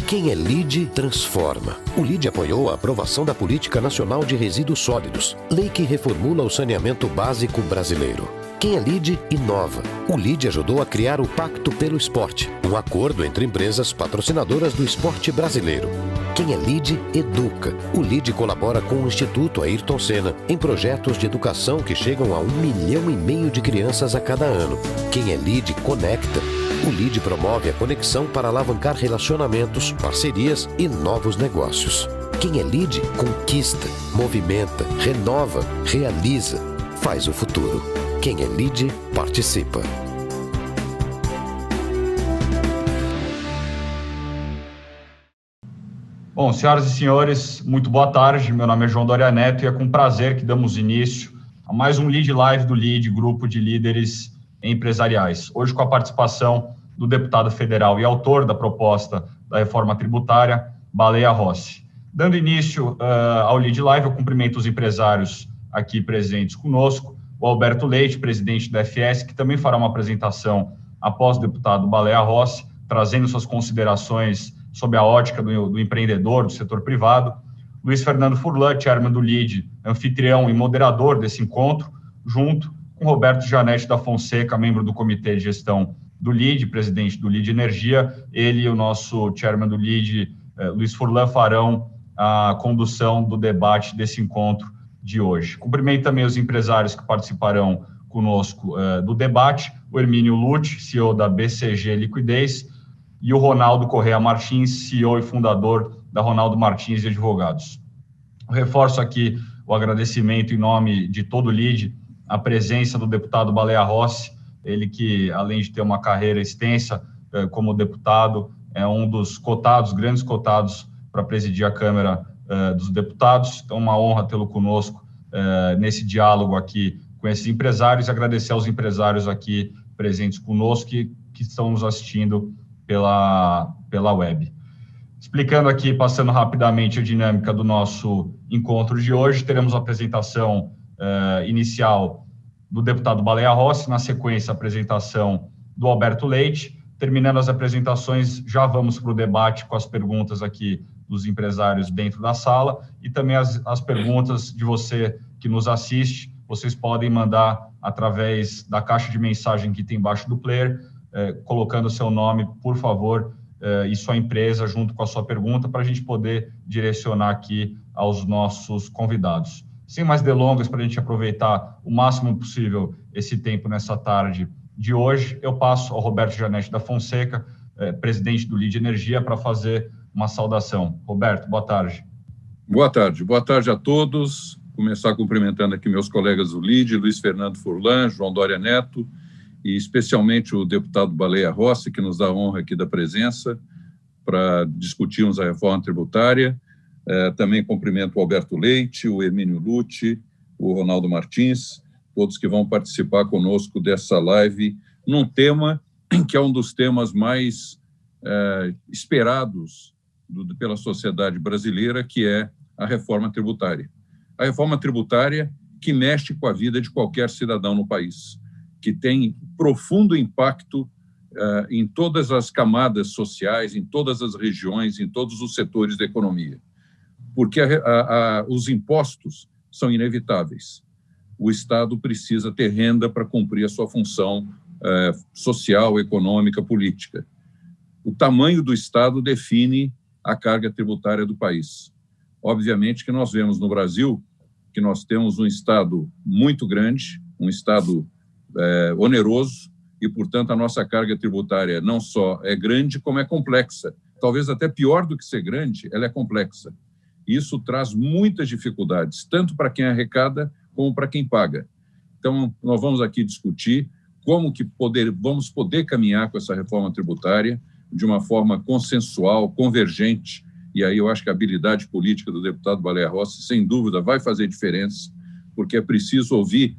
Quem é LEED transforma. O LEED apoiou a aprovação da Política Nacional de Resíduos Sólidos, lei que reformula o saneamento básico brasileiro. Quem é LEED inova. O LEED ajudou a criar o Pacto pelo Esporte, um acordo entre empresas patrocinadoras do esporte brasileiro. Quem é LEED educa. O LEED colabora com o Instituto Ayrton Senna em projetos de educação que chegam a 1,5 milhão de crianças a cada ano. Quem é LEED conecta. O LEED promove a conexão para alavancar relacionamentos, parcerias e novos negócios. Quem é LEED conquista, movimenta, renova, realiza, faz o futuro. Quem é LEED participa. Bom, senhoras e senhores, muito boa tarde. Meu nome é João Doria Neto e é com prazer que damos início a mais um Lead Live do LEED, Grupo de Líderes Empresariais. Hoje com a participação do deputado federal e autor da proposta da reforma tributária, Baleia Rossi. Dando início ao Lead Live, eu cumprimento os empresários aqui presentes conosco, o Alberto Leite, presidente da FS, que também fará uma apresentação após o deputado Baleia Rossi, trazendo suas considerações sob a ótica do empreendedor, do setor privado. Luiz Fernando Furlan, chairman do LEED, anfitrião e moderador desse encontro, junto com Roberto Janete da Fonseca, membro do Comitê de Gestão do LEED, presidente do LEED Energia. Ele e o nosso chairman do LEED, Luiz Furlan, farão a condução do debate desse encontro de hoje. Cumprimento também os empresários que participarão conosco do debate, o Hermínio Lute, CEO da BCG Liquidez, e o Ronaldo Correa Martins, CEO e fundador da Ronaldo Martins e Advogados. Eu reforço aqui o agradecimento em nome de todo o LEED, a presença do deputado Baleia Rossi, ele que, além de ter uma carreira extensa como deputado, é um dos cotados, grandes cotados, para presidir a Câmara dos Deputados. Então, uma honra tê-lo conosco nesse diálogo aqui com esses empresários, e agradecer aos empresários aqui presentes conosco que estão nos assistindo pela web. Explicando aqui, passando rapidamente a dinâmica do nosso encontro de hoje, teremos a apresentação inicial do deputado Baleia Rossi, na sequência a apresentação do Alberto Leite. Terminando as apresentações, já vamos para o debate com as perguntas aqui dos empresários dentro da sala e também as perguntas de você que nos assiste. Vocês podem mandar através da caixa de mensagem que tem embaixo do player, colocando o seu nome, por favor, e sua empresa junto com a sua pergunta, para a gente poder direcionar aqui aos nossos convidados. Sem mais delongas, para a gente aproveitar o máximo possível esse tempo nessa tarde de hoje, eu passo ao Roberto Janete da Fonseca, presidente do LEED Energia, para fazer uma saudação. Roberto, boa tarde. Boa tarde a todos. Começar cumprimentando aqui meus colegas do LEED, Luiz Fernando Furlan, João Doria Neto, e especialmente o deputado Baleia Rossi, que nos dá a honra aqui da presença para discutirmos a reforma tributária. Também cumprimento o Alberto Leite, o Hermínio Lute, o Ronaldo Martins, todos que vão participar conosco dessa live, num tema que é um dos temas mais esperados pela sociedade brasileira, que é a reforma tributária. A reforma tributária que mexe com a vida de qualquer cidadão no país, que tem profundo impacto em todas as camadas sociais, em todas as regiões, em todos os setores da economia. Porque os impostos são inevitáveis. O Estado precisa ter renda para cumprir a sua função social, econômica, política. O tamanho do Estado define a carga tributária do país. Obviamente que nós vemos no Brasil que nós temos um Estado muito grande, um Estado oneroso, e, portanto, a nossa carga tributária não só é grande, como é complexa. Talvez até pior do que ser grande, ela é complexa. Isso traz muitas dificuldades, tanto para quem arrecada como para quem paga. Então, nós vamos aqui discutir como que vamos poder caminhar com essa reforma tributária de uma forma consensual, convergente, e aí eu acho que a habilidade política do deputado Baleia Rossi, sem dúvida, vai fazer diferença, porque é preciso ouvir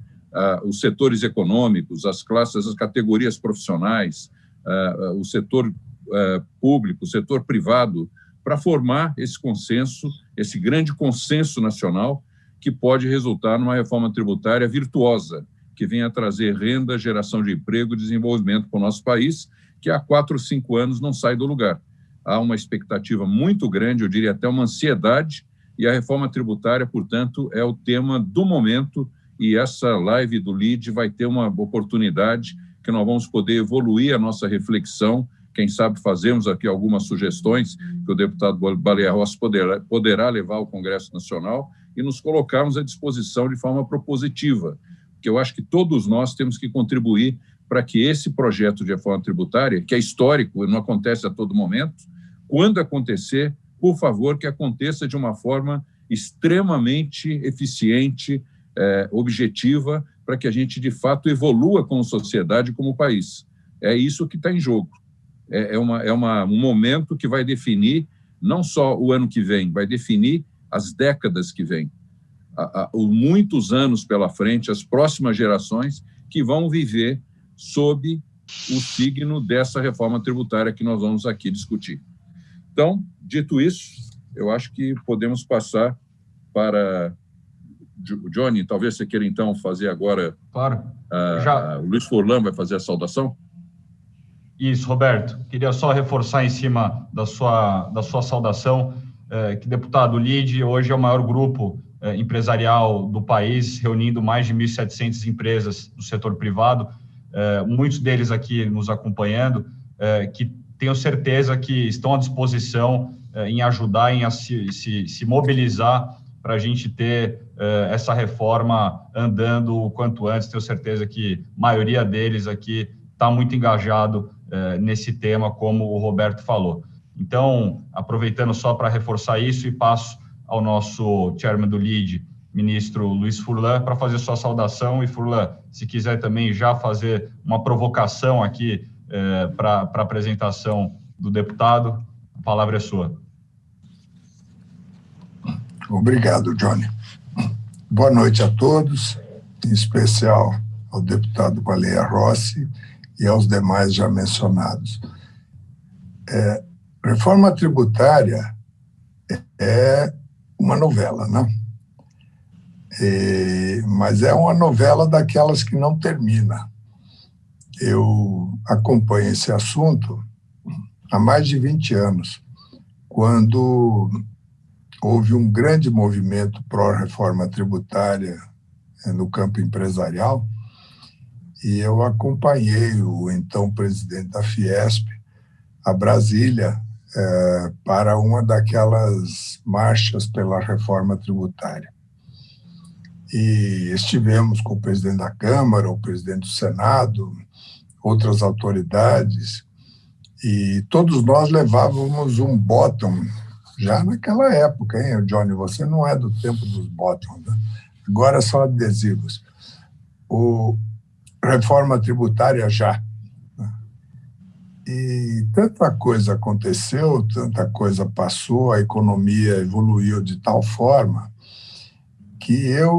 os setores econômicos, as classes, as categorias profissionais, o setor público, o setor privado, para formar esse consenso, esse grande consenso nacional que pode resultar numa reforma tributária virtuosa, que venha trazer renda, geração de emprego e desenvolvimento para o nosso país, que há 4 ou 5 anos não sai do lugar. Há uma expectativa muito grande, eu diria até uma ansiedade, e a reforma tributária, portanto, é o tema do momento, e essa live do LEAD vai ter uma oportunidade que nós vamos poder evoluir a nossa reflexão, quem sabe fazemos aqui algumas sugestões que o deputado Baleia Rossi poderá levar ao Congresso Nacional e nos colocarmos à disposição de forma propositiva, porque eu acho que todos nós temos que contribuir para que esse projeto de reforma tributária, que é histórico e não acontece a todo momento, quando acontecer, por favor, que aconteça de uma forma extremamente eficiente, objetiva, para que a gente, de fato, evolua como sociedade, como país. É isso que está em jogo. Um momento que vai definir não só o ano que vem, vai definir as décadas que vêm. Muitos anos pela frente, as próximas gerações que vão viver sob o signo dessa reforma tributária que nós vamos aqui discutir. Então, dito isso, eu acho que podemos passar para... Johnny, talvez você queira, então, fazer agora... Claro. O Luiz Furlan vai fazer a saudação? Isso, Roberto. Queria só reforçar em cima da sua saudação, que deputado, o LEAD hoje é o maior grupo empresarial do país, reunindo mais de 1.700 empresas do setor privado, muitos deles aqui nos acompanhando, que tenho certeza que estão à disposição em ajudar, em se mobilizar para a gente ter essa reforma andando o quanto antes. Tenho certeza que a maioria deles aqui está muito engajado nesse tema, como o Roberto falou. Então, aproveitando só para reforçar isso, e passo ao nosso chairman do LEAD, ministro Luiz Furlan, para fazer sua saudação. E, Furlan, se quiser também já fazer uma provocação aqui para a apresentação do deputado, a palavra é sua. Obrigado, Johnny. Boa noite a todos, em especial ao deputado Baleia Rossi e aos demais já mencionados. Reforma tributária é uma novela, né? Mas é uma novela daquelas que não termina. Eu acompanho esse assunto há mais de 20 anos, quando houve um grande movimento pró-reforma tributária no campo empresarial, e eu acompanhei o então presidente da Fiesp a Brasília para uma daquelas marchas pela reforma tributária. E estivemos com o presidente da Câmara, o presidente do Senado, outras autoridades, e todos nós levávamos um bottom, já naquela época, hein, Johnny? Você não é do tempo dos bottoms, né? Agora são adesivos. Reforma tributária já. E tanta coisa aconteceu, tanta coisa passou, a economia evoluiu de tal forma que eu,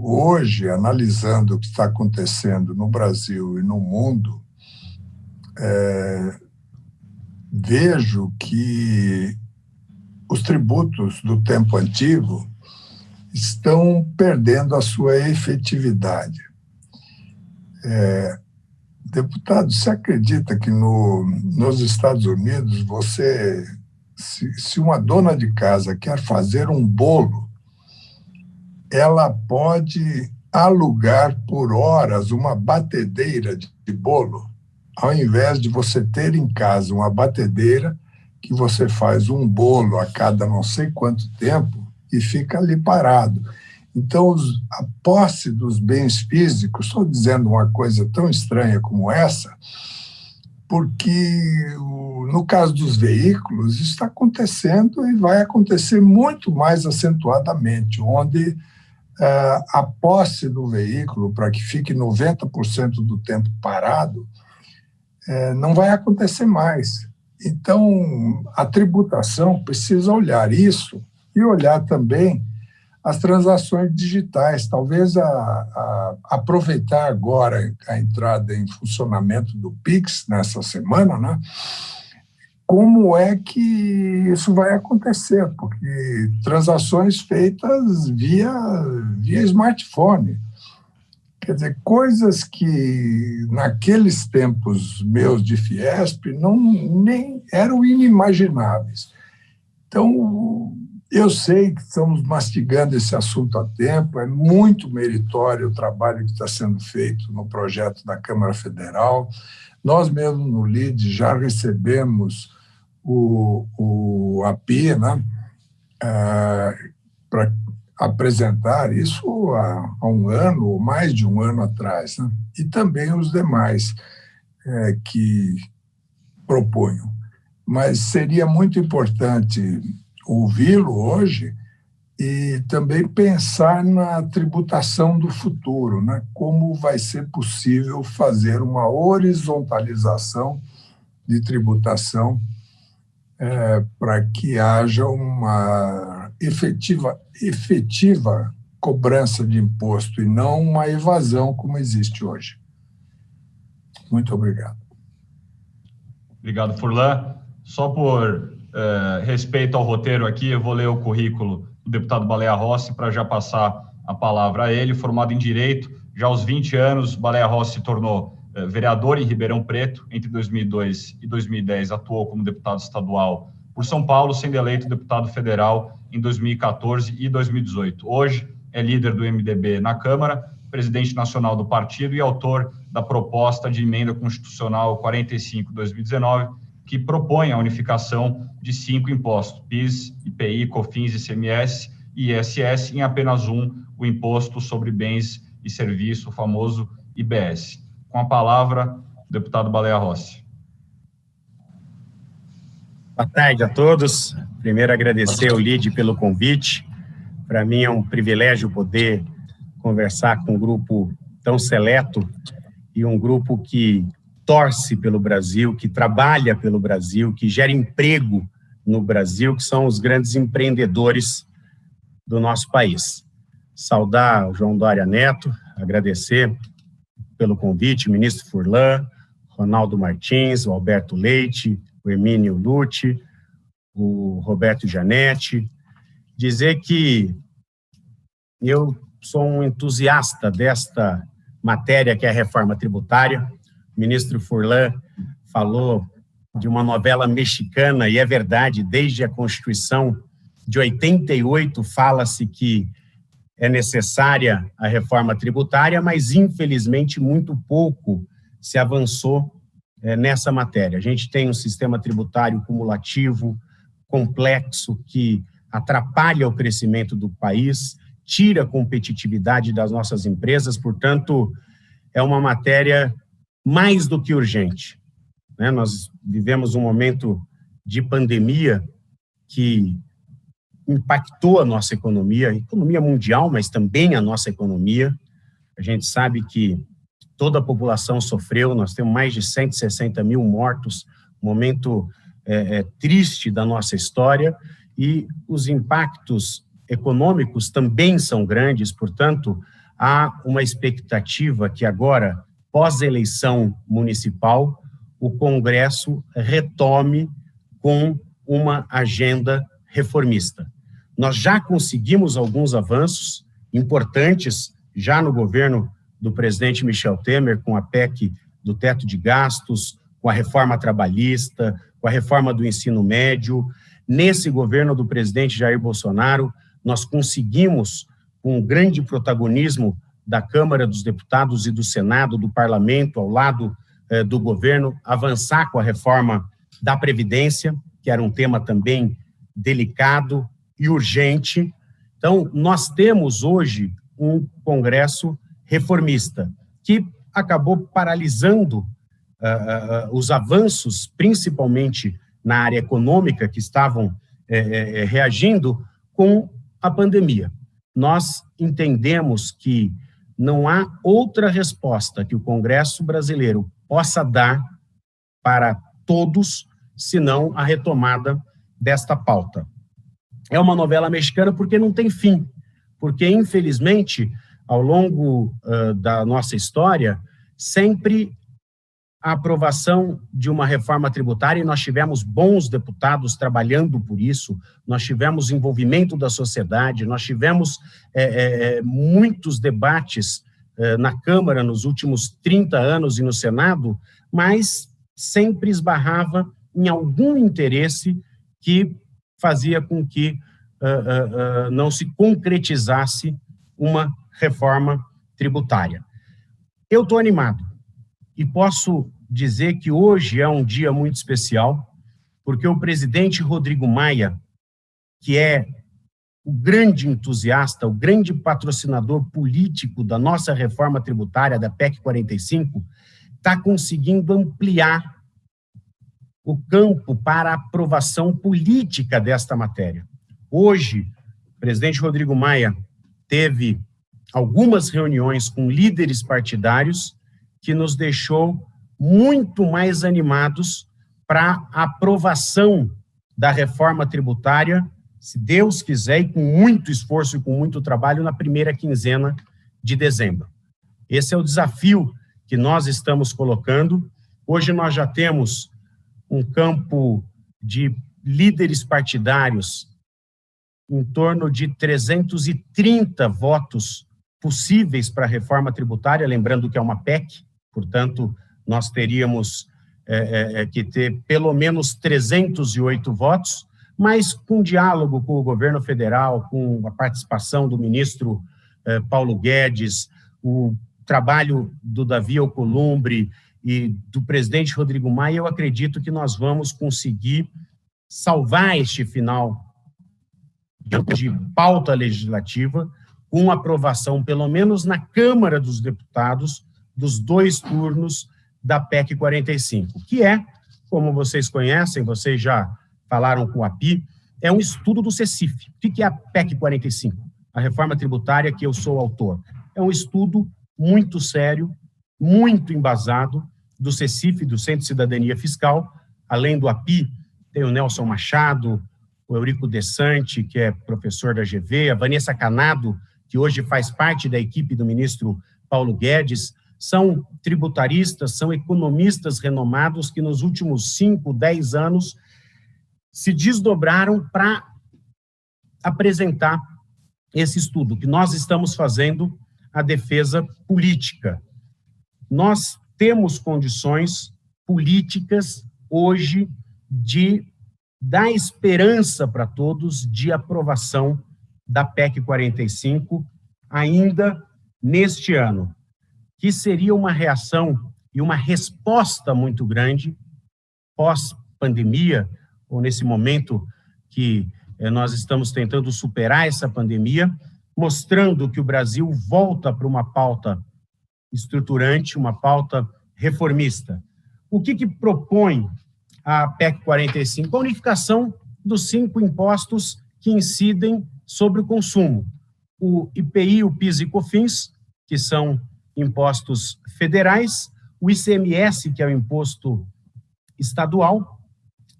hoje, analisando o que está acontecendo no Brasil e no mundo, vejo que os tributos do tempo antigo estão perdendo a sua efetividade. Deputado, você acredita que nos Estados Unidos, se uma dona de casa quer fazer um bolo, ela pode alugar por horas uma batedeira de bolo, ao invés de você ter em casa uma batedeira que você faz um bolo a cada não sei quanto tempo e fica ali parado. Então, a posse dos bens físicos, estou dizendo uma coisa tão estranha como essa, porque no caso dos veículos, isso está acontecendo e vai acontecer muito mais acentuadamente, onde a posse do veículo, para que fique 90% do tempo parado, não vai acontecer mais. Então, a tributação precisa olhar isso e olhar também as transações digitais. Talvez aproveitar agora a entrada em funcionamento do Pix nessa semana, né? Como é que isso vai acontecer? Porque transações feitas via smartphone. Quer dizer, coisas que naqueles tempos meus de Fiesp nem eram inimagináveis. Então, eu sei que estamos mastigando esse assunto há tempo, é muito meritório o trabalho que está sendo feito no projeto da Câmara Federal. Nós mesmos no LIDE já recebemos o API, né, para apresentar isso há um ano, ou mais de um ano atrás, né? E também os demais que proponham. Mas seria muito importante ouvi-lo hoje e também pensar na tributação do futuro, né? Como vai ser possível fazer uma horizontalização de tributação para que haja uma efetiva cobrança de imposto e não uma evasão como existe hoje. Muito obrigado. Obrigado, Furlan. Só por respeito ao roteiro aqui, eu vou ler o currículo do deputado Baleia Rossi para já passar a palavra a ele. Formado em Direito, já aos 20 anos, Baleia Rossi se tornou vereador em Ribeirão Preto. Entre 2002 e 2010, atuou como deputado estadual por São Paulo, sendo eleito deputado federal em 2014 e 2018. Hoje é líder do MDB na Câmara, presidente nacional do partido e autor da proposta de emenda constitucional 45/2019, que propõe a unificação de 5 impostos, PIS, IPI, COFINS, ICMS e ISS, em apenas um, o Imposto sobre Bens e Serviços, o famoso IBS. Com a palavra, o deputado Baleia Rossi. Boa tarde a todos. Primeiro, agradecer ao LIDE pelo convite. Para mim é um privilégio poder conversar com um grupo tão seleto e um grupo que torce pelo Brasil, que trabalha pelo Brasil, que gera emprego no Brasil, que são os grandes empreendedores do nosso país. Saudar o João Dória Neto, agradecer pelo convite, o ministro Furlan, Ronaldo Martins, o Alberto Leite, o Hermínio Lute, o Roberto Janetti, dizer que eu sou um entusiasta desta matéria que é a reforma tributária. O ministro Furlan falou de uma novela mexicana, e é verdade, desde a Constituição de 88 fala-se que é necessária a reforma tributária, mas infelizmente muito pouco se avançou nessa matéria. A gente tem um sistema tributário cumulativo, complexo, que atrapalha o crescimento do país, tira a competitividade das nossas empresas, portanto, é uma matéria mais do que urgente, né? Nós vivemos um momento de pandemia que impactou a nossa economia, a economia mundial, mas também a nossa economia. A gente sabe que toda a população sofreu, nós temos mais de 160 mil mortos, um momento triste da nossa história, e os impactos econômicos também são grandes, portanto, há uma expectativa que agora, pós-eleição municipal, o Congresso retome com uma agenda reformista. Nós já conseguimos alguns avanços importantes, já no governo do presidente Michel Temer, com a PEC do teto de gastos, com a reforma trabalhista, com a reforma do ensino médio. Nesse governo do presidente Jair Bolsonaro, nós conseguimos, com um grande protagonismo da Câmara dos Deputados e do Senado, do Parlamento, ao lado do governo, avançar com a reforma da Previdência, que era um tema também delicado e urgente. Então, nós temos hoje um Congresso reformista, que acabou paralisando os avanços, principalmente na área econômica, que estavam reagindo com a pandemia. nós entendemos que não há outra resposta que o Congresso brasileiro possa dar para todos, senão a retomada desta pauta. É uma novela mexicana porque não tem fim, porque, infelizmente, ao longo da nossa história, sempre a aprovação de uma reforma tributária, e nós tivemos bons deputados trabalhando por isso, nós tivemos envolvimento da sociedade, nós tivemos muitos debates na Câmara nos últimos 30 anos e no Senado, mas sempre esbarrava em algum interesse que fazia com que não se concretizasse uma reforma tributária. Eu estou animado e posso dizer que hoje é um dia muito especial, porque o presidente Rodrigo Maia, que é o grande entusiasta, o grande patrocinador político da nossa reforma tributária, da PEC 45, está conseguindo ampliar o campo para a aprovação política desta matéria. Hoje, o presidente Rodrigo Maia teve algumas reuniões com líderes partidários que nos deixou muito mais animados para a aprovação da reforma tributária, se Deus quiser, e com muito esforço e com muito trabalho, na primeira quinzena de dezembro. Esse é o desafio que nós estamos colocando. Hoje nós já temos um campo de líderes partidários em torno de 330 votos possíveis para a reforma tributária, lembrando que é uma PEC, portanto, nós teríamos que ter pelo menos 308 votos, mas com diálogo com o governo federal, com a participação do ministro Paulo Guedes, o trabalho do Davi Alcolumbre e do presidente Rodrigo Maia, eu acredito que nós vamos conseguir salvar este final de pauta legislativa com aprovação, pelo menos na Câmara dos Deputados, dos 2 turnos da PEC 45, que é, como vocês conhecem, vocês já falaram com a API, é um estudo do CECIF. O que é a PEC 45? A reforma tributária que eu sou autor. É um estudo muito sério, muito embasado, do CECIF, do Centro de Cidadania Fiscal. Além do API, tem o Nelson Machado, o Eurico Dessante, que é professor da GV, a Vanessa Canado, que hoje faz parte da equipe do ministro Paulo Guedes. São tributaristas, são economistas renomados que nos últimos 5, 10 anos se desdobraram para apresentar esse estudo, que nós estamos fazendo a defesa política. Nós temos condições políticas hoje de dar esperança para todos de aprovação da PEC 45 ainda neste ano, que seria uma reação e uma resposta muito grande pós-pandemia, ou nesse momento que nós estamos tentando superar essa pandemia, mostrando que o Brasil volta para uma pauta estruturante, uma pauta reformista. O que propõe a PEC 45? A unificação dos 5 impostos que incidem sobre o consumo. O IPI, o PIS e COFINS, que são impostos federais, o ICMS, que é o imposto estadual,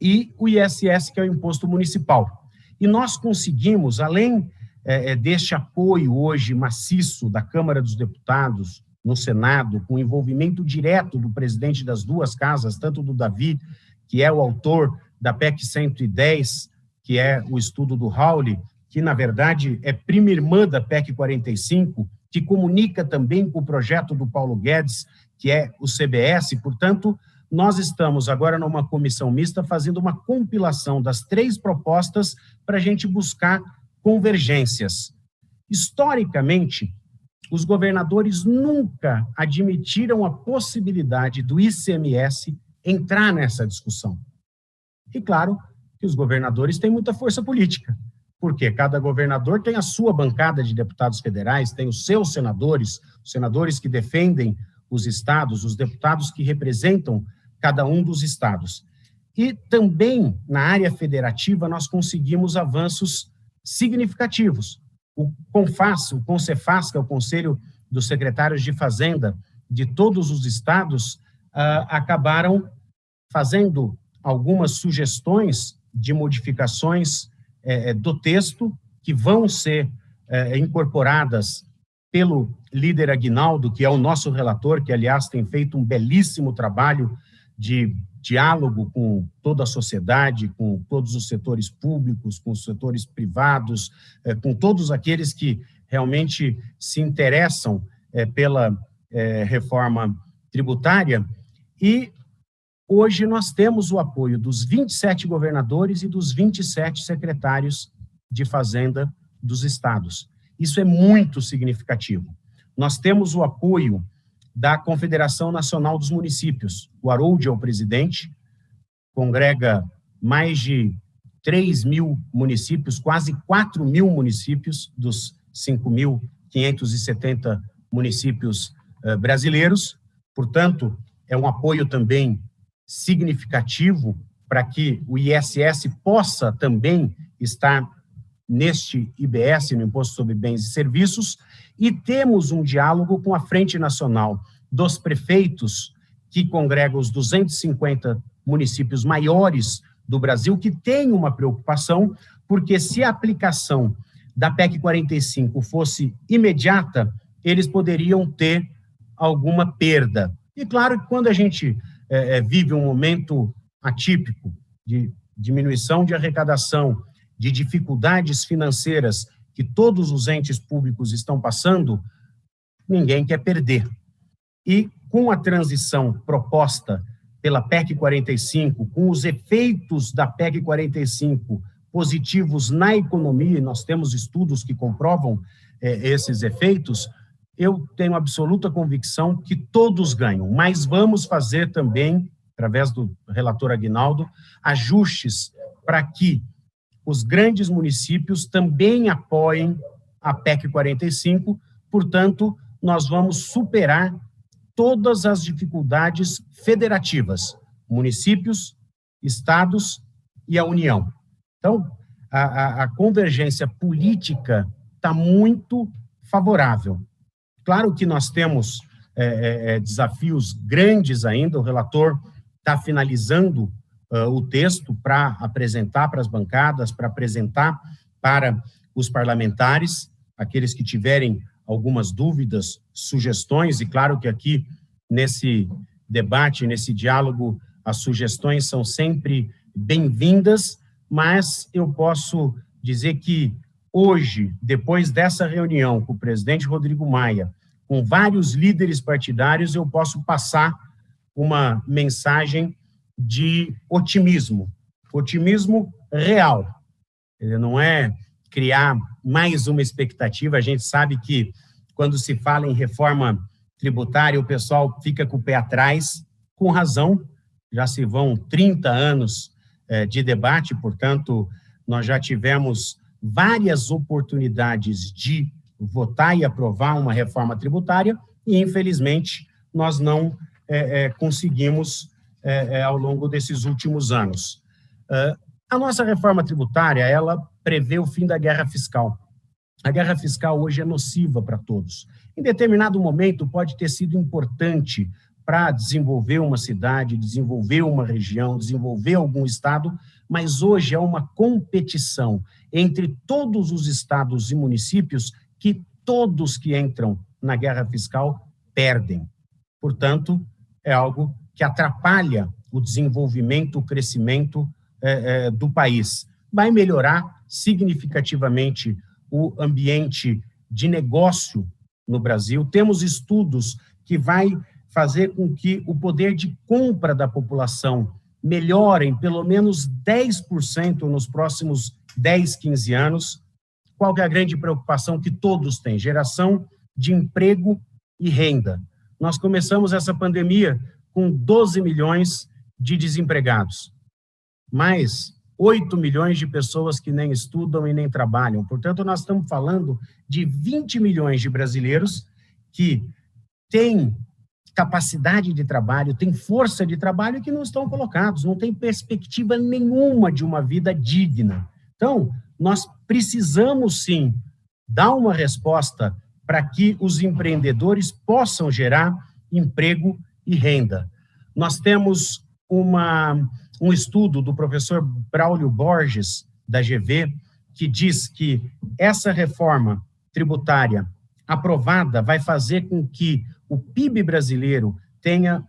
e o ISS, que é o imposto municipal. E nós conseguimos, além deste apoio hoje maciço da Câmara dos Deputados, no Senado, com envolvimento direto do presidente das 2 casas, tanto do Davi, que é o autor da PEC 110, que é o estudo do Rauli, que, na verdade, é prima irmã da PEC 45, que comunica também com o projeto do Paulo Guedes, que é o CBS. Portanto, nós estamos agora numa comissão mista fazendo uma compilação das 3 propostas para a gente buscar convergências. Historicamente, os governadores nunca admitiram a possibilidade do ICMS entrar nessa discussão. E claro que os governadores têm muita força política, porque cada governador tem a sua bancada de deputados federais, tem os seus senadores, os senadores que defendem os estados, os deputados que representam cada um dos estados. E também, na área federativa, nós conseguimos avanços significativos. o CONFAS, o CONCEFAS, que é o Conselho dos Secretários de Fazenda de todos os estados, acabaram fazendo algumas sugestões de modificações do texto que vão ser incorporadas pelo líder Aguinaldo, que é o nosso relator, que, aliás, tem feito um belíssimo trabalho de diálogo com toda a sociedade, com todos os setores públicos, com os setores privados, com todos aqueles que realmente se interessam pela reforma tributária. E hoje nós temos o apoio dos 27 governadores e dos 27 secretários de Fazenda dos estados. Isso é muito significativo. Nós temos o apoio da Confederação Nacional dos Municípios. O Harold é o presidente, congrega mais de 3 mil municípios, quase 4 mil municípios dos 5.570 municípios brasileiros. Portanto, é um apoio também significativo para que o ISS possa também estar neste IBS, no Imposto sobre Bens e Serviços, e temos um diálogo com a Frente Nacional dos Prefeitos, que congrega os 250 municípios maiores do Brasil, que tem uma preocupação, porque se a aplicação da PEC 45 fosse imediata, eles poderiam ter alguma perda. E claro que quando a gente vive um momento atípico de diminuição de arrecadação, de dificuldades financeiras que todos os entes públicos estão passando, ninguém quer perder. E com a transição proposta pela PEC 45, com os efeitos da PEC 45 positivos na economia, e nós temos estudos que comprovam esses efeitos, eu tenho absoluta convicção que todos ganham, mas vamos fazer também, através do relator Aguinaldo, ajustes para que os grandes municípios também apoiem a PEC 45, portanto, nós vamos superar todas as dificuldades federativas, municípios, estados e a União. Então, a convergência política está muito favorável. Claro que nós temos desafios grandes ainda, o relator está finalizando o texto para apresentar para as bancadas, para apresentar para os parlamentares, aqueles que tiverem algumas dúvidas, sugestões, e claro que aqui, nesse debate, nesse diálogo, as sugestões são sempre bem-vindas, mas eu posso dizer que hoje, depois dessa reunião com o presidente Rodrigo Maia, com vários líderes partidários, eu posso passar uma mensagem de otimismo real. Ele não é criar mais uma expectativa. A gente sabe que quando se fala em reforma tributária, o pessoal fica com o pé atrás, com razão. Já se vão 30 anos de debate, portanto, nós já tivemos várias oportunidades de votar e aprovar uma reforma tributária e, infelizmente, nós não conseguimos ao longo desses últimos anos. A nossa reforma tributária, ela prevê o fim da guerra fiscal. A guerra fiscal hoje é nociva para todos. Em determinado momento pode ter sido importante para desenvolver uma cidade, desenvolver uma região, desenvolver algum estado, mas hoje é uma competição entre todos os estados e municípios que todos que entram na guerra fiscal perdem. Portanto, é algo que atrapalha o desenvolvimento, o crescimento do país. Vai melhorar significativamente o ambiente de negócio no Brasil. Temos estudos que vai fazer com que o poder de compra da população melhore em pelo menos 10% nos próximos 10, 15 anos. Qual que é a grande preocupação que todos têm? Geração de emprego e renda. Nós começamos essa pandemia com 12 milhões de desempregados, mais 8 milhões de pessoas que nem estudam e nem trabalham. Portanto, nós estamos falando de 20 milhões de brasileiros que têm capacidade de trabalho, têm força de trabalho e que não estão colocados, não têm perspectiva nenhuma de uma vida digna. Então, nós precisamos, sim, dá uma resposta para que os empreendedores possam gerar emprego e renda. Nós temos um estudo do professor Braulio Borges, da GV, que diz que essa reforma tributária aprovada vai fazer com que o PIB brasileiro tenha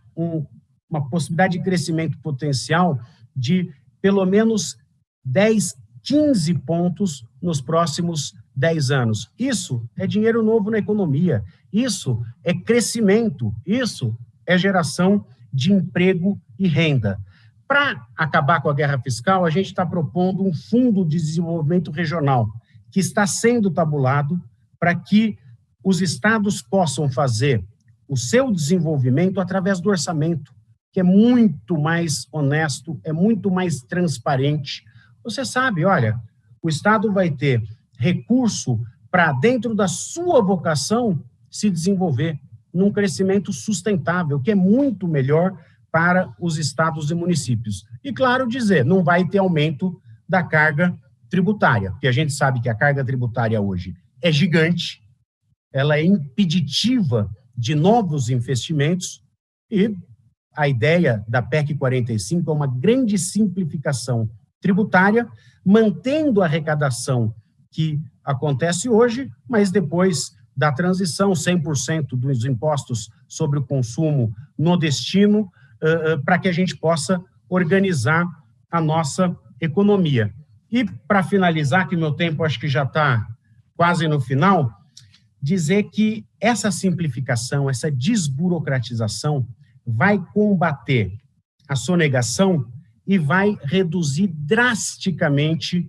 uma possibilidade de crescimento potencial de pelo menos 10, 15 pontos nos próximos 10 anos. Isso é dinheiro novo na economia, isso é crescimento, isso é geração de emprego e renda. Para acabar com a guerra fiscal, a gente está propondo um fundo de desenvolvimento regional, que está sendo tabulado para que os estados possam fazer o seu desenvolvimento através do orçamento, que é muito mais honesto, é muito mais transparente. Você sabe, olha, o estado vai ter recurso para, dentro da sua vocação, se desenvolver num crescimento sustentável, que é muito melhor para os estados e municípios. E, claro, dizer, não vai ter aumento da carga tributária, porque a gente sabe que a carga tributária hoje é gigante, ela é impeditiva de novos investimentos, e a ideia da PEC 45 é uma grande simplificação tributária, mantendo a arrecadação que acontece hoje, mas depois da transição, 100% dos impostos sobre o consumo no destino, para que a gente possa organizar a nossa economia. E, para finalizar, que meu tempo acho que já está quase no final, dizer que essa simplificação, essa desburocratização vai combater a sonegação e vai reduzir drasticamente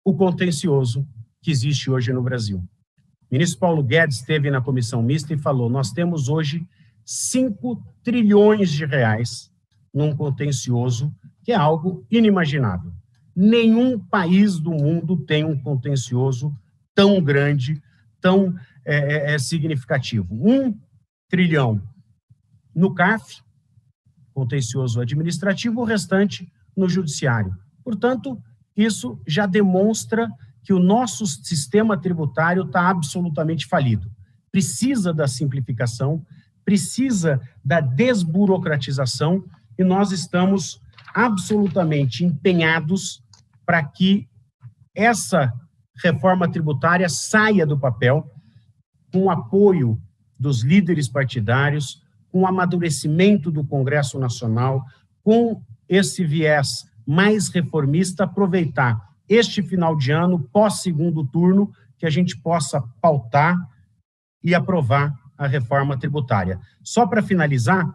o contencioso que existe hoje no Brasil. O ministro Paulo Guedes esteve na comissão mista e falou, nós temos hoje 5 trilhões de reais num contencioso, que é algo inimaginável. Nenhum país do mundo tem um contencioso tão grande, tão significativo. 1 trilhão no CARF, contencioso administrativo, o restante no judiciário. Portanto, isso já demonstra que o nosso sistema tributário está absolutamente falido. Precisa da simplificação, precisa da desburocratização, e nós estamos absolutamente empenhados para que essa reforma tributária saia do papel, com o apoio dos líderes partidários, com o amadurecimento do Congresso Nacional, com esse viés mais reformista, aproveitar este final de ano, pós-segundo turno, que a gente possa pautar e aprovar a reforma tributária. Só para finalizar,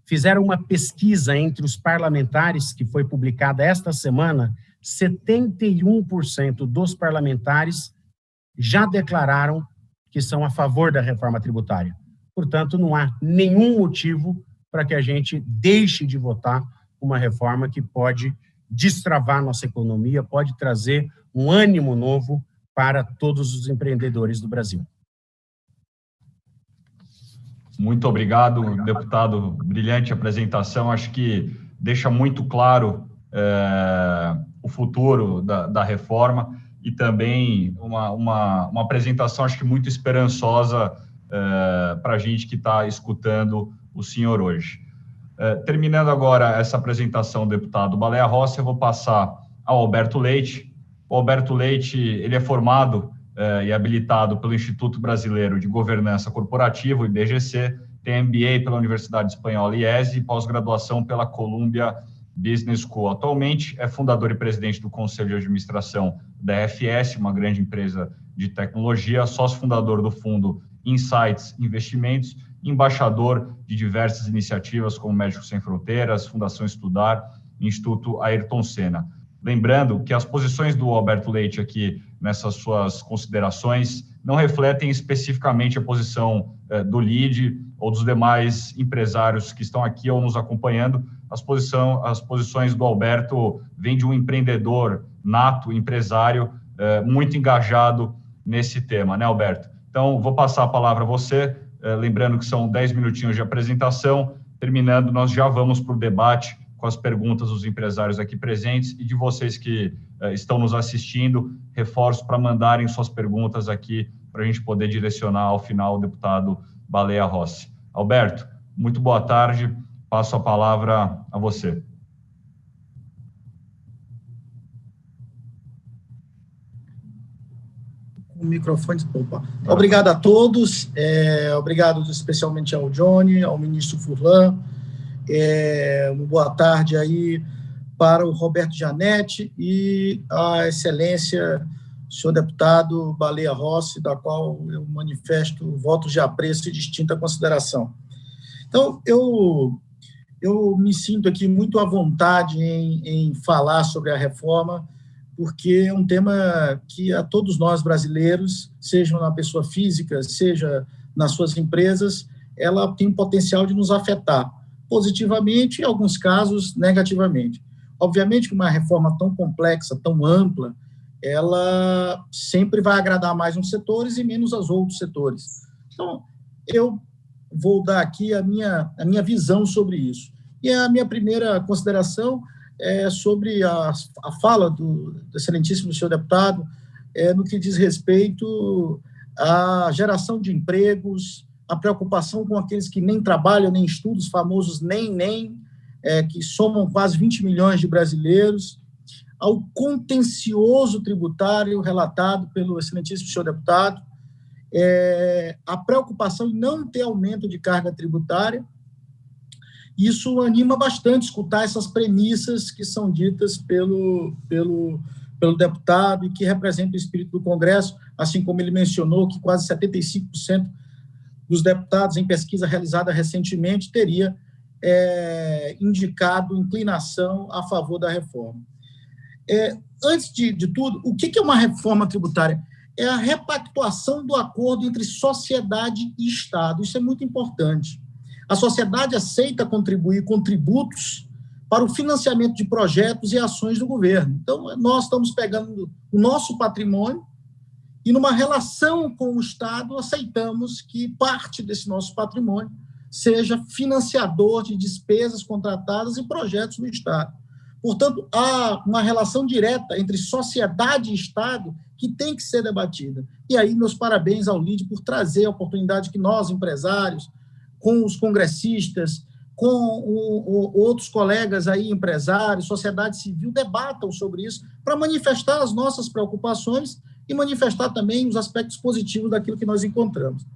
fizeram uma pesquisa entre os parlamentares, que foi publicada esta semana, 71% dos parlamentares já declararam que são a favor da reforma tributária. Portanto, não há nenhum motivo para que a gente deixe de votar uma reforma que pode destravar nossa economia, pode trazer um ânimo novo para todos os empreendedores do Brasil. Muito obrigado, deputado. Brilhante apresentação. Acho que deixa muito claro o futuro da reforma e também uma apresentação, acho que muito esperançosa para a gente que está escutando o senhor hoje. Terminando agora essa apresentação, deputado Baleia Rossi, eu vou passar ao Alberto Leite. O Alberto Leite, ele é formado e habilitado pelo Instituto Brasileiro de Governança Corporativa, o IBGC, tem MBA pela Universidade Espanhola IESE e pós-graduação pela Columbia Business School. Atualmente é fundador e presidente do Conselho de Administração da FS, uma grande empresa de tecnologia, sócio fundador do fundo Insights Investimentos, embaixador de diversas iniciativas como Médicos Sem Fronteiras, Fundação Estudar, Instituto Ayrton Senna. Lembrando que as posições do Alberto Leite aqui, nessas suas considerações, não refletem especificamente a posição do LIDE ou dos demais empresários que estão aqui ou nos acompanhando. As posições do Alberto vêm de um empreendedor nato, empresário, muito engajado nesse tema, né, Alberto? Então, vou passar a palavra a você, lembrando que são 10 minutinhos de apresentação. Terminando, nós já vamos para o debate com as perguntas dos empresários aqui presentes e de vocês que estão nos assistindo. Reforço para mandarem suas perguntas aqui para a gente poder direcionar ao final o deputado Baleia Rossi. Alberto, muito boa tarde. Passo a palavra a você. O microfone. Opa. Obrigado a todos, obrigado especialmente ao Johnny, ao ministro Furlan, uma boa tarde aí para o Roberto Janete e a excelência, senhor deputado Baleia Rossi, da qual eu manifesto votos de apreço e distinta consideração. Então, eu me sinto aqui muito à vontade em falar sobre a reforma, porque é um tema que a todos nós brasileiros, seja na pessoa física, seja nas suas empresas, ela tem o potencial de nos afetar positivamente e, em alguns casos, negativamente. Obviamente que uma reforma tão complexa, tão ampla, ela sempre vai agradar mais uns setores e menos aos outros setores. Então, eu vou dar aqui a minha visão sobre isso. E a minha primeira consideração sobre a fala do excelentíssimo senhor deputado no que diz respeito à geração de empregos, a preocupação com aqueles que nem trabalham, nem estudam, os famosos nem, que somam quase 20 milhões de brasileiros, ao contencioso tributário relatado pelo excelentíssimo senhor deputado, a preocupação em não ter aumento de carga tributária. Isso anima bastante escutar essas premissas que são ditas pelo deputado e que representam o espírito do Congresso, assim como ele mencionou que quase 75% dos deputados, em pesquisa realizada recentemente, teria indicado inclinação a favor da reforma. Antes de tudo, o que é uma reforma tributária? É a repactuação do acordo entre sociedade e Estado. Isso é muito importante. A sociedade aceita contribuir com tributos para o financiamento de projetos e ações do governo. Então, nós estamos pegando o nosso patrimônio e, numa relação com o Estado, aceitamos que parte desse nosso patrimônio seja financiador de despesas contratadas e projetos do Estado. Portanto, há uma relação direta entre sociedade e Estado que tem que ser debatida. E aí, meus parabéns ao LIDE por trazer a oportunidade que nós, empresários, com os congressistas, com outros colegas aí, empresários, sociedade civil, debatam sobre isso para manifestar as nossas preocupações e manifestar também os aspectos positivos daquilo que nós encontramos.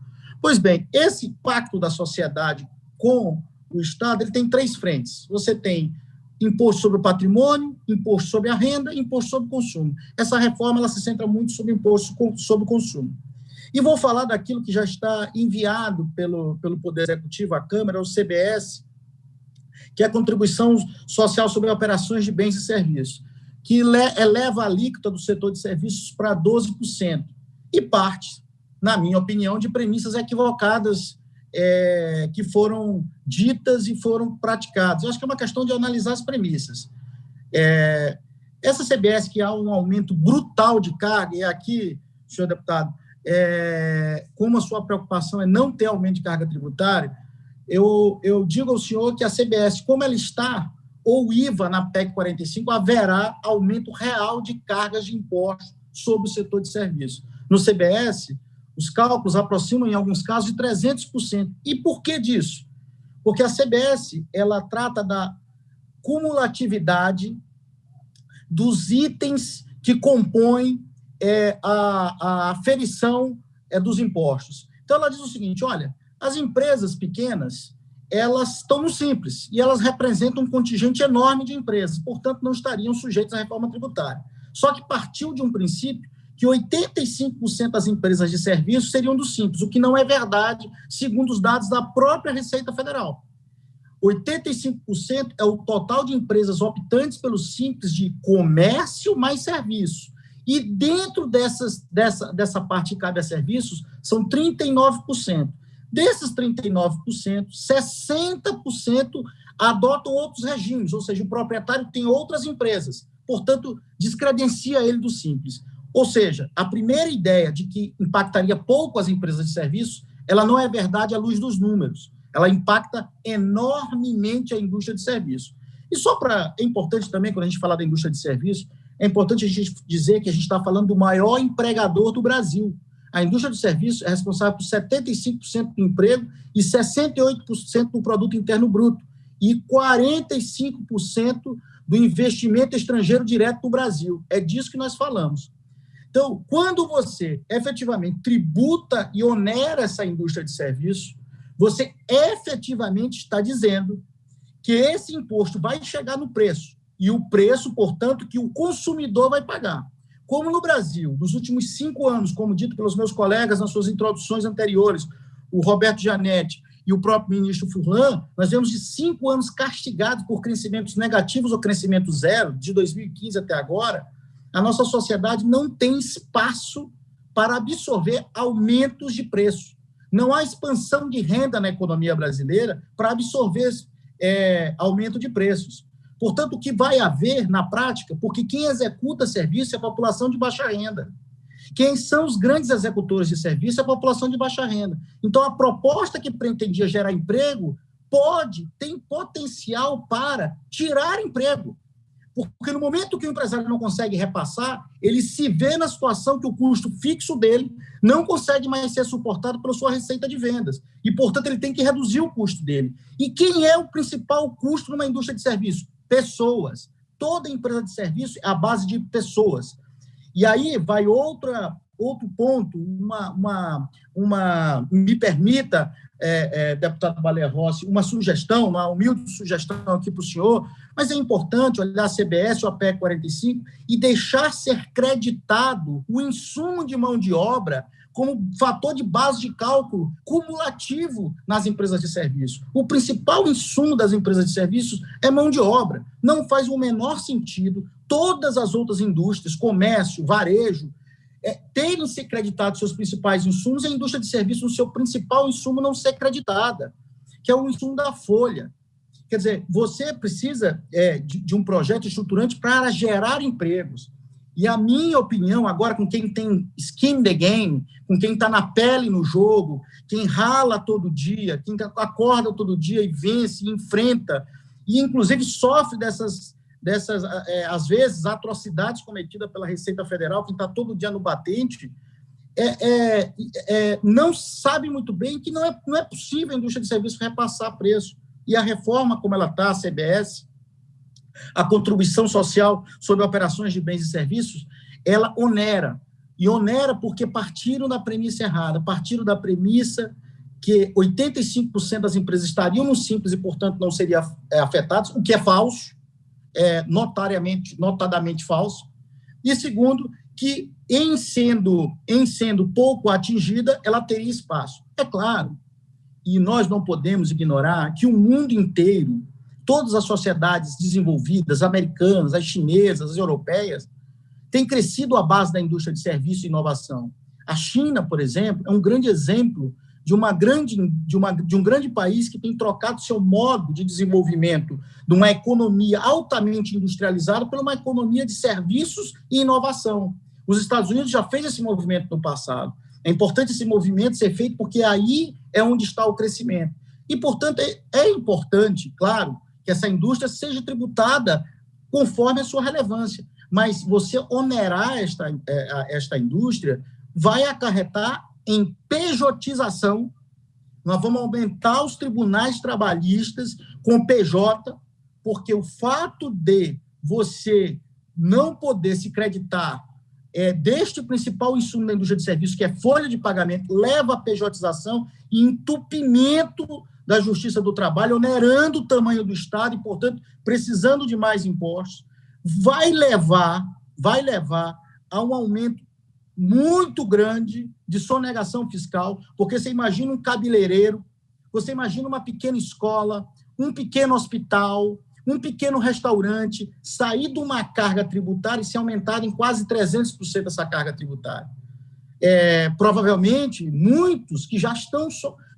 Pois bem, esse pacto da sociedade com o Estado, ele tem 3 frentes. Você tem imposto sobre o patrimônio, imposto sobre a renda e imposto sobre o consumo. Essa reforma ela se centra muito sobre imposto sobre o consumo. E vou falar daquilo que já está enviado pelo Poder Executivo à Câmara, o CBS, que é a Contribuição Social sobre Operações de Bens e Serviços, que eleva a alíquota do setor de serviços para 12%, e parte, na minha opinião, de premissas equivocadas que foram ditas e foram praticadas. Eu acho que é uma questão de analisar as premissas. Essa CBS, que há um aumento brutal de carga, e aqui, senhor deputado, como a sua preocupação é não ter aumento de carga tributária, eu digo ao senhor que a CBS, como ela está, ou IVA na PEC 45, haverá aumento real de cargas de impostos sobre o setor de serviços. No CBS, os cálculos aproximam, em alguns casos, de 300%. E por que disso? Porque a CBS ela trata da cumulatividade dos itens que compõem a aferição dos impostos. Então, ela diz o seguinte, olha, as empresas pequenas, elas estão no Simples, e elas representam um contingente enorme de empresas, portanto, não estariam sujeitas à reforma tributária. Só que partiu de um princípio que 85% das empresas de serviços seriam do Simples, o que não é verdade, segundo os dados da própria Receita Federal. 85% é o total de empresas optantes pelo Simples de comércio mais serviço. E dentro dessa parte que cabe a serviços, são 39%. Desses 39%, 60% adotam outros regimes, ou seja, o proprietário tem outras empresas, portanto, descredencia ele do Simples. Ou seja, a primeira ideia de que impactaria pouco as empresas de serviços, ela não é verdade à luz dos números. Ela impacta enormemente a indústria de serviços. E é importante também, quando a gente fala da indústria de serviços, é importante a gente dizer que a gente está falando do maior empregador do Brasil. A indústria de serviços é responsável por 75% do emprego e 68% do produto interno bruto e 45% do investimento estrangeiro direto no Brasil. É disso que nós falamos. Então, quando você efetivamente tributa e onera essa indústria de serviços, você efetivamente está dizendo que esse imposto vai chegar no preço, e o preço, portanto, que o consumidor vai pagar. Como no Brasil, nos últimos 5 anos, como dito pelos meus colegas nas suas introduções anteriores, o Roberto Janetti e o próprio ministro Furlan, nós vemos de 5 anos castigados por crescimentos negativos ou crescimento zero, de 2015 até agora, a nossa sociedade não tem espaço para absorver aumentos de preço. Não há expansão de renda na economia brasileira para absorver aumento de preços. Portanto, o que vai haver na prática, porque quem executa serviço é a população de baixa renda. Quem são os grandes executores de serviço é a população de baixa renda. Então, a proposta que pretendia gerar emprego tem potencial para tirar emprego. Porque no momento que o empresário não consegue repassar, ele se vê na situação que o custo fixo dele não consegue mais ser suportado pela sua receita de vendas. E, portanto, ele tem que reduzir o custo dele. E quem é o principal custo numa indústria de serviço? Pessoas. Toda empresa de serviço é a base de pessoas. E aí vai outro ponto, me permita, deputado Baleia Rossi, uma sugestão, uma humilde sugestão aqui para o senhor, mas é importante olhar a CBS, o APEC 45, e deixar ser creditado o insumo de mão de obra como fator de base de cálculo cumulativo nas empresas de serviço. O principal insumo das empresas de serviços é mão de obra. Não faz o menor sentido todas as outras indústrias, comércio, varejo, terem ser creditados seus principais insumos e a indústria de serviços, o seu principal insumo não ser creditada, que é o insumo da folha. Quer dizer, você precisa de um projeto estruturante para gerar empregos. E a minha opinião, agora com quem tem skin in the game, com quem está na pele no jogo, quem rala todo dia, quem acorda todo dia e vence, e enfrenta, e inclusive sofre dessas às vezes, atrocidades cometidas pela Receita Federal, quem está todo dia no batente, não sabe muito bem que não é possível a indústria de serviços repassar preço. E a reforma, como ela está, a CBS, a contribuição social sobre operações de bens e serviços, ela onera. E onera porque partiram da premissa errada, partiram da premissa que 85% das empresas estariam no Simples e, portanto, não seriam afetadas, o que é falso, notadamente falso. E segundo, que em sendo pouco atingida, ela teria espaço. É claro, e nós não podemos ignorar que o mundo inteiro, todas as sociedades desenvolvidas, americanas, as chinesas, as europeias, têm crescido à base da indústria de serviço e inovação. A China, por exemplo, é um grande exemplo de um grande país que tem trocado seu modo de desenvolvimento de uma economia altamente industrializada por uma economia de serviços e inovação. Os Estados Unidos já fez esse movimento no passado. É importante esse movimento ser feito porque aí é onde está o crescimento. E, portanto, é importante, claro, que essa indústria seja tributada conforme a sua relevância. Mas você onerar esta indústria vai acarretar em pejotização. Nós vamos aumentar os tribunais trabalhistas com PJ, porque o fato de você não poder se creditar deste principal insumo da indústria de serviços, que é folha de pagamento, leva a pejotização e entupimento da Justiça do Trabalho, onerando o tamanho do Estado e, portanto, precisando de mais impostos, vai levar a um aumento muito grande de sonegação fiscal, porque você imagina um cabeleireiro, você imagina uma pequena escola, um pequeno hospital, um pequeno restaurante sair de uma carga tributária e se aumentar em quase 300% essa carga tributária. Provavelmente, muitos que já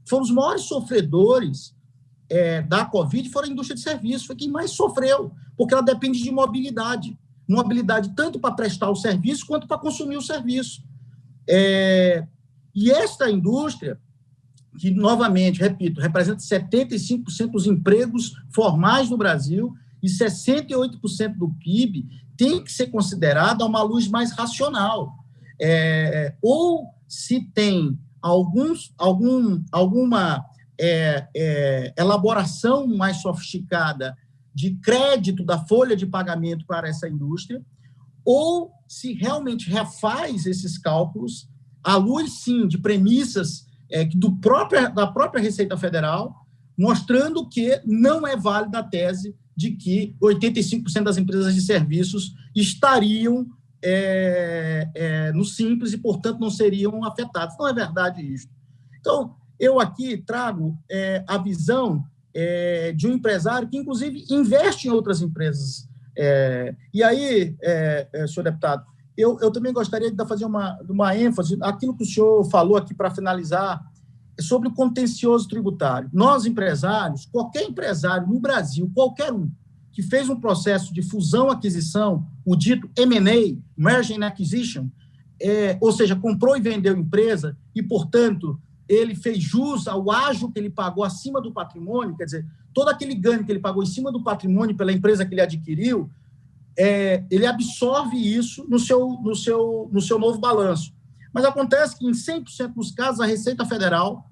foram os maiores sofredores da Covid foram a indústria de serviços, foi quem mais sofreu, porque ela depende de mobilidade tanto para prestar o serviço quanto para consumir o serviço. E esta indústria, que, novamente, repito, representa 75% dos empregos formais no Brasil e 68% do PIB tem que ser considerado a uma luz mais racional. Ou se tem alguma elaboração mais sofisticada de crédito da folha de pagamento para essa indústria, ou se realmente refaz esses cálculos à luz, sim, de premissas da própria Receita Federal, mostrando que não é válida a tese de que 85% das empresas de serviços estariam no Simples e, portanto, não seriam afetadas. Não é verdade isso. Então, eu aqui trago a visão de um empresário que, inclusive, investe em outras empresas. E aí, senhor deputado, eu também gostaria de fazer uma ênfase, aquilo que o senhor falou aqui para finalizar, sobre o contencioso tributário. Nós, empresários, qualquer empresário no Brasil, qualquer um, que fez um processo de fusão-aquisição, o dito M&A, Merger and Acquisition, ou seja, comprou e vendeu empresa e, portanto, ele fez jus ao ágio que ele pagou acima do patrimônio, quer dizer, todo aquele ganho que ele pagou em cima do patrimônio pela empresa que ele adquiriu, ele absorve isso no seu novo balanço. Mas acontece que, em 100% dos casos, a Receita Federal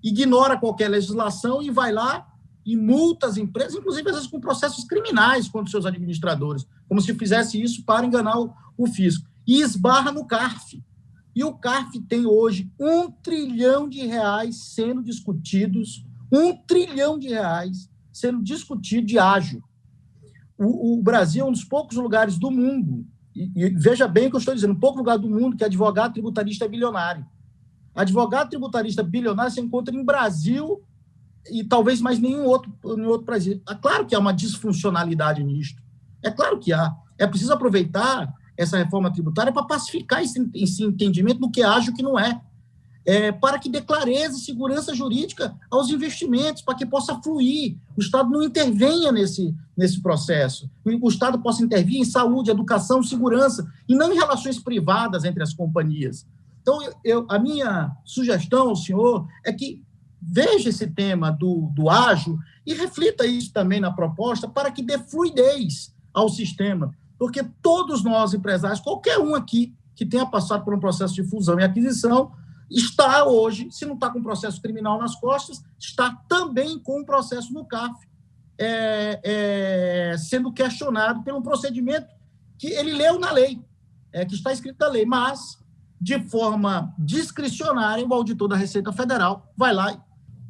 ignora qualquer legislação e vai lá e multa as empresas, inclusive, às vezes, com processos criminais contra os seus administradores, como se fizesse isso para enganar o fisco, e esbarra no CARF. E o CARF tem hoje R$1 trilhão sendo discutidos, R$1 trilhão sendo discutido de ágio. O Brasil é um dos poucos lugares do mundo, e veja bem o que eu estou dizendo, um pouco lugar do mundo que advogado tributarista é bilionário. Advogado tributarista bilionário se encontra em Brasil e talvez mais nenhum outro Brasil. É claro que há uma disfuncionalidade nisto. É claro que há. É preciso aproveitar essa reforma tributária para pacificar esse entendimento do que é ágil e o que não é. Para que dê clareza e segurança jurídica aos investimentos, para que possa fluir. O Estado não intervenha nesse processo. O Estado possa intervir em saúde, educação, segurança, e não em relações privadas entre as companhias. Então, a minha sugestão ao senhor é que veja esse tema do ágil e reflita isso também na proposta para que dê fluidez ao sistema. Porque todos nós, empresários, qualquer um aqui que tenha passado por um processo de fusão e aquisição, está hoje, se não está com processo criminal nas costas, está também com um processo no CARF, sendo questionado por um procedimento que ele leu na lei, que está escrito na lei, mas, de forma discricionária, o auditor da Receita Federal vai lá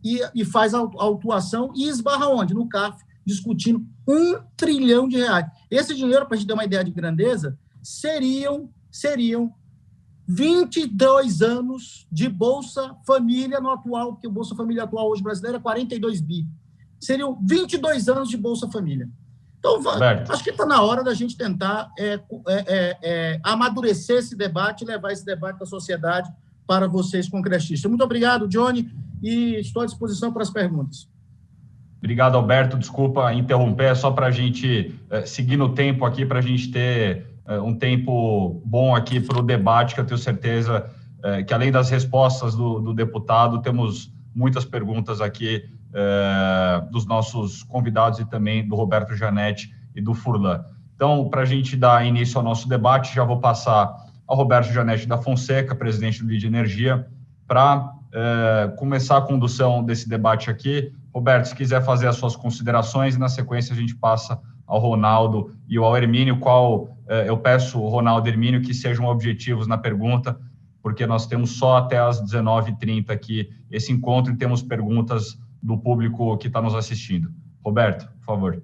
e faz a autuação e esbarra onde? No CARF, discutindo R$1 trilhão. Esse dinheiro, para a gente ter uma ideia de grandeza, seriam 22 anos de Bolsa Família no atual, porque o Bolsa Família atual hoje brasileiro é 42 bi. Seriam 22 anos de Bolsa Família. Então, acho que está na hora da gente tentar amadurecer esse debate e levar esse debate da sociedade para vocês, congressistas. Muito obrigado, Johnny, e estou à disposição para as perguntas. Obrigado, Alberto. Desculpa interromper, só para a gente seguir no tempo aqui, para a gente ter um tempo bom aqui para o debate, que eu tenho certeza que, além das respostas do deputado, temos muitas perguntas aqui dos nossos convidados e também do Roberto Janetti e do Furlan. Então, para a gente dar início ao nosso debate, já vou passar ao Roberto Janetti da Fonseca, presidente do Lide Energia, para começar a condução desse debate aqui. Roberto, se quiser fazer as suas considerações, e na sequência a gente passa ao Ronaldo e ao Hermínio, eu peço, Ronaldo e Hermínio, que sejam objetivos na pergunta, porque nós temos só até às 19h30 aqui esse encontro e temos perguntas do público que está nos assistindo. Roberto, por favor.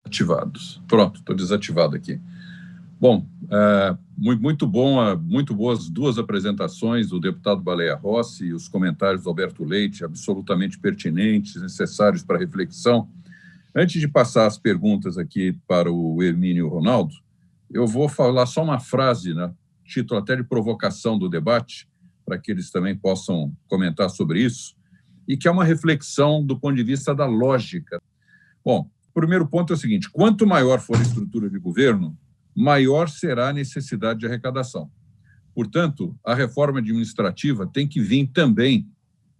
Ativados. Pronto, estou desativado aqui. Bom, muito boas duas apresentações do deputado Baleia Rossi e os comentários do Alberto Leite, absolutamente pertinentes, necessários para reflexão. Antes de passar as perguntas aqui para o Hermínio e o Ronaldo, eu vou falar só uma frase, né, título até de provocação do debate, para que eles também possam comentar sobre isso, e que é uma reflexão do ponto de vista da lógica. Bom, o primeiro ponto é o seguinte: quanto maior for a estrutura de governo, maior será a necessidade de arrecadação. Portanto, a reforma administrativa tem que vir também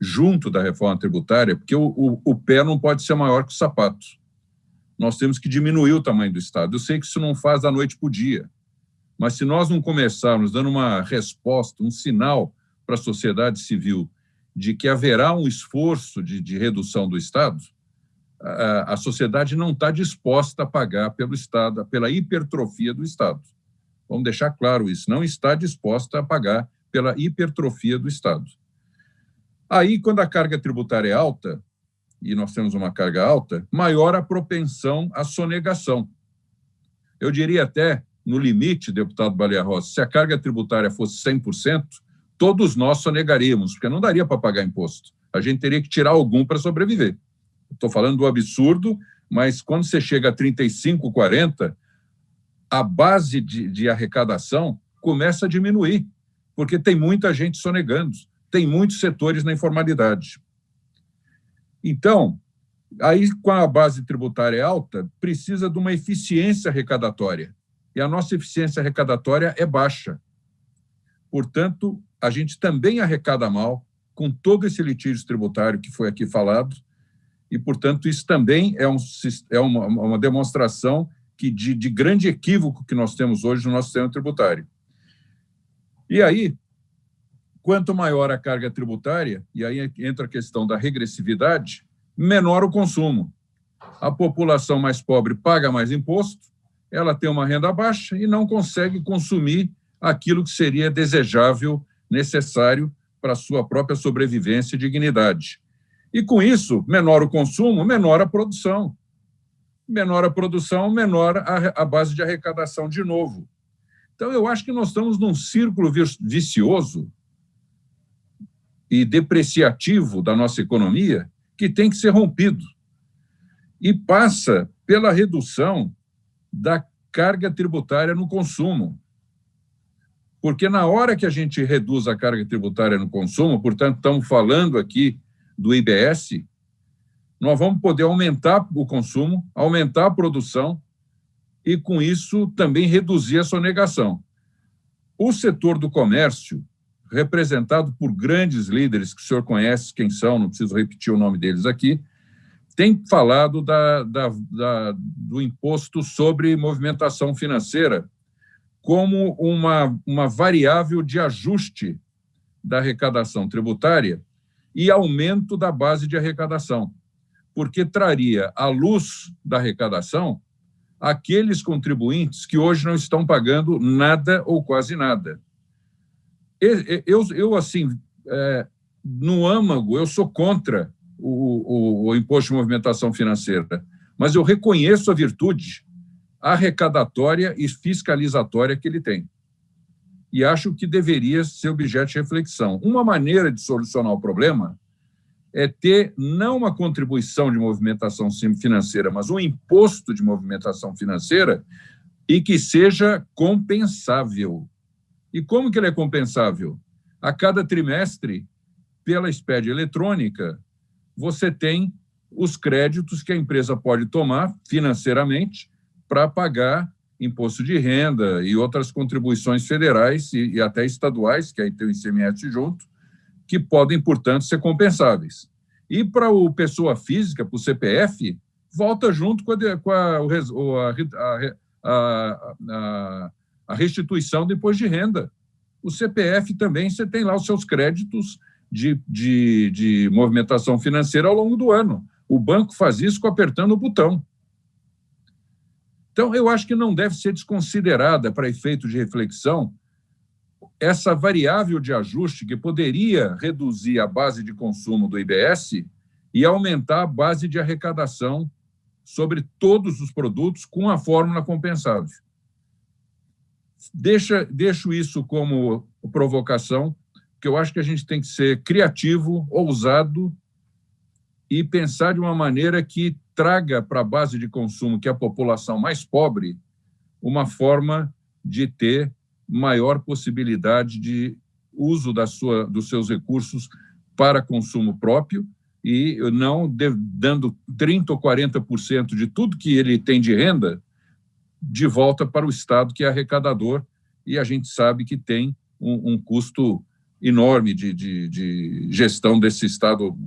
junto da reforma tributária, porque o pé não pode ser maior que o sapato. Nós temos que diminuir o tamanho do Estado. Eu sei que isso não faz da noite para o dia, mas se nós não começarmos dando uma resposta, um sinal para a sociedade civil de que haverá um esforço de redução do Estado, a sociedade não está disposta a pagar pelo Estado, pela hipertrofia do Estado. Vamos deixar claro isso, não está disposta a pagar pela hipertrofia do Estado. Aí, quando a carga tributária é alta, e nós temos uma carga alta, maior a propensão à sonegação. Eu diria até, no limite, deputado Baleia Rossi, se a carga tributária fosse 100%, todos nós sonegaríamos, porque não daria para pagar imposto. A gente teria que tirar algum para sobreviver. Estou falando do absurdo, mas quando você chega a 35, 40, a base de arrecadação começa a diminuir, porque tem muita gente sonegando, tem muitos setores na informalidade. Então, aí com a base tributária alta, precisa de uma eficiência arrecadatória, e a nossa eficiência arrecadatória é baixa. Portanto, a gente também arrecada mal com todo esse litígio tributário que foi aqui falado, e, portanto, isso também é uma demonstração de grande equívoco que nós temos hoje no nosso sistema tributário. E aí, quanto maior a carga tributária, e aí entra a questão da regressividade, menor o consumo. A população mais pobre paga mais imposto, ela tem uma renda baixa e não consegue consumir aquilo que seria desejável, necessário para a sua própria sobrevivência e dignidade. E, com isso, menor o consumo, menor a produção. Menor a produção, menor a base de arrecadação de novo. Então, eu acho que nós estamos num círculo vicioso e depreciativo da nossa economia que tem que ser rompido. E passa pela redução da carga tributária no consumo. Porque na hora que a gente reduz a carga tributária no consumo, portanto, estamos falando aqui do IBS, nós vamos poder aumentar o consumo, aumentar a produção e, com isso, também reduzir a sonegação. O setor do comércio, representado por grandes líderes, que o senhor conhece quem são, não preciso repetir o nome deles aqui, tem falado do imposto sobre movimentação financeira como uma variável de ajuste da arrecadação tributária e aumento da base de arrecadação, porque traria à luz da arrecadação aqueles contribuintes que hoje não estão pagando nada ou quase nada. Eu assim, no âmago, eu sou contra o imposto de movimentação financeira, mas eu reconheço a virtude arrecadatória e fiscalizatória que ele tem. E acho que deveria ser objeto de reflexão. Uma maneira de solucionar o problema é ter não uma contribuição de movimentação financeira, mas um imposto de movimentação financeira e que seja compensável. E como que ele é compensável? A cada trimestre, pela SPED eletrônica, você tem os créditos que a empresa pode tomar financeiramente para pagar imposto de renda e outras contribuições federais e até estaduais, que aí tem o ICMS junto, que podem, portanto, ser compensáveis. E para o pessoa física, para o CPF, volta junto com a restituição do imposto de renda. O CPF também, você tem lá os seus créditos de movimentação financeira ao longo do ano. O banco faz isso apertando o botão. Então, eu acho que não deve ser desconsiderada, para efeito de reflexão, essa variável de ajuste que poderia reduzir a base de consumo do IBS e aumentar a base de arrecadação sobre todos os produtos com a fórmula compensável. Deixo isso como provocação, que eu acho que a gente tem que ser criativo, ousado e pensar de uma maneira que traga para a base de consumo, que é a população mais pobre, uma forma de ter maior possibilidade de uso dos seus recursos para consumo próprio e não dando 30% ou 40% de tudo que ele tem de renda de volta para o Estado, que é arrecadador, e a gente sabe que tem um custo enorme de gestão desse Estado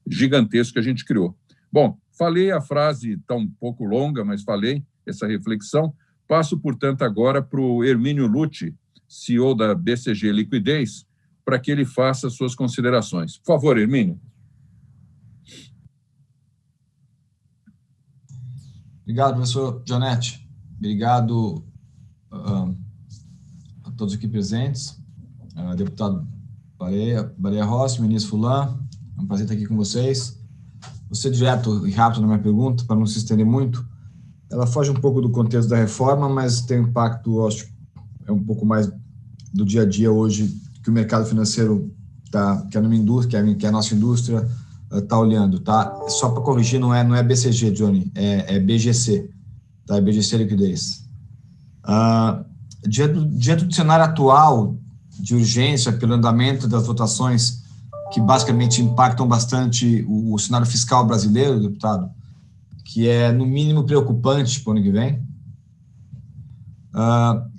gigantesco que a gente criou. Bom, falei a frase, está um pouco longa, mas falei essa reflexão. Passo, portanto, agora para o Hermínio Lucci, CEO da BCG Liquidez, para que ele faça suas considerações. Por favor, Hermínio. Obrigado, professor Gianetti. Obrigado a todos aqui presentes. Deputado Baleia Rossi, ministro Fullan, é um prazer estar aqui com vocês. Vou ser direto e rápido na minha pergunta, para não se estender muito. Ela foge um pouco do contexto da reforma, mas tem impacto, acho, é um pouco mais do dia a dia hoje, que o mercado financeiro que é numa indústria, que é a nossa indústria está olhando, tá? Só para corrigir, não é BCG, Johnny, é BGC, tá? É BGC Liquidez. Diante do cenário atual de urgência pelo andamento das votações que basicamente impactam bastante o cenário fiscal brasileiro, deputado, que é no mínimo preocupante para o ano que vem,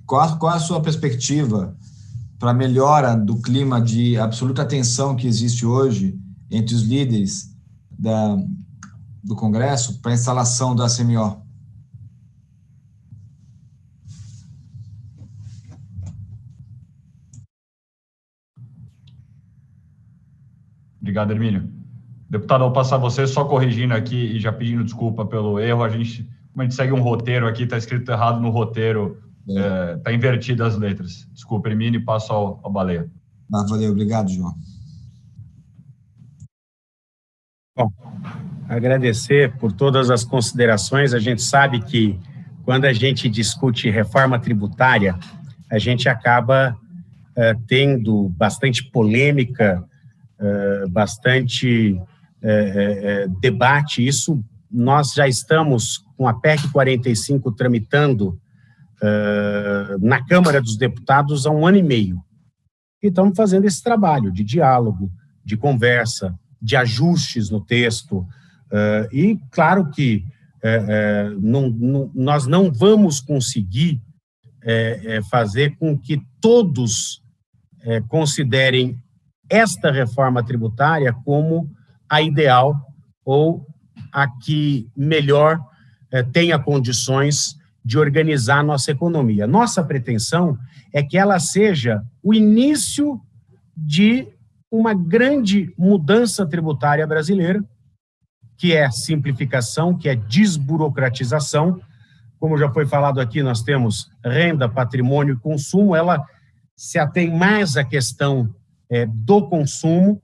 qual a sua perspectiva para a melhora do clima de absoluta tensão que existe hoje entre os líderes do Congresso para a instalação da CMO? Obrigado, Hermínio. Deputado, vou passar você só corrigindo aqui e já pedindo desculpa pelo erro. Como a gente segue um roteiro aqui, está escrito errado no roteiro, está invertido as letras. Desculpa, Hermínio, e passo ao Baleia. Valeu, obrigado, João. Bom, agradecer por todas as considerações. A gente sabe que quando a gente discute reforma tributária, a gente acaba tendo bastante polêmica, bastante debate. Isso, nós já estamos com a PEC 45 tramitando na Câmara dos Deputados há 1 ano e meio. E estamos fazendo esse trabalho de diálogo, de conversa, de ajustes no texto. E, claro que nós não vamos conseguir fazer com que todos considerem esta reforma tributária como a ideal ou a que melhor tenha condições de organizar a nossa economia. Nossa pretensão é que ela seja o início de uma grande mudança tributária brasileira, que é simplificação, que é desburocratização. Como já foi falado aqui, nós temos renda, patrimônio e consumo. Ela se atém mais à questão do consumo,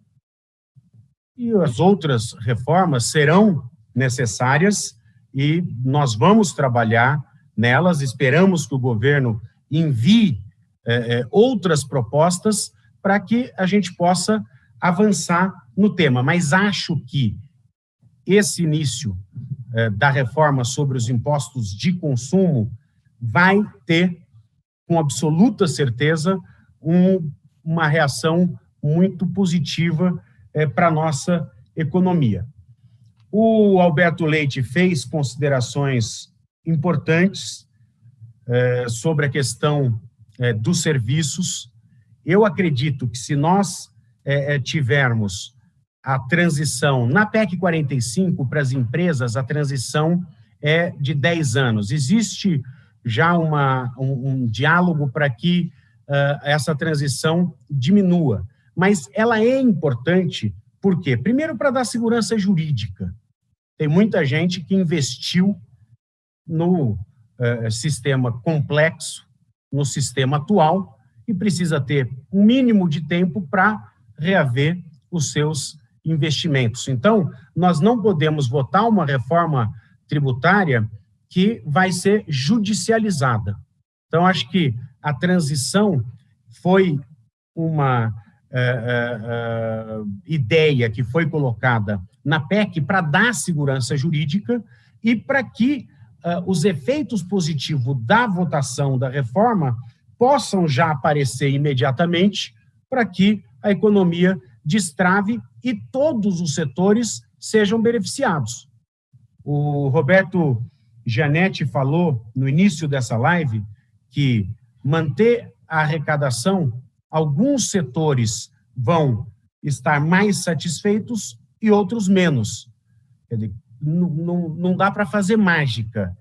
e as outras reformas serão necessárias e nós vamos trabalhar nelas. Esperamos que o governo envie outras propostas para que a gente possa avançar no tema. Mas acho que esse início da reforma sobre os impostos de consumo vai ter, com absoluta certeza, uma reação muito positiva para a nossa economia. O Alberto Leite fez considerações importantes sobre a questão dos serviços. Eu acredito que se nós tivermos a transição na PEC 45 para as empresas, a transição é de 10 anos. Existe já um diálogo para que essa transição diminua, mas ela é importante, por quê? Primeiro, para dar segurança jurídica. Tem muita gente que investiu no sistema complexo, no sistema atual, e precisa ter um mínimo de tempo para reaver os seus investimentos. Então, nós não podemos votar uma reforma tributária que vai ser judicializada. Então, acho que a transição foi uma ideia que foi colocada na PEC para dar segurança jurídica e para que os efeitos positivos da votação da reforma possam já aparecer imediatamente para que a economia destrave e todos os setores sejam beneficiados. O Roberto Gianetti falou no início dessa live que manter a arrecadação alguns setores vão estar mais satisfeitos e outros menos. Quer dizer, não dá para fazer mágica.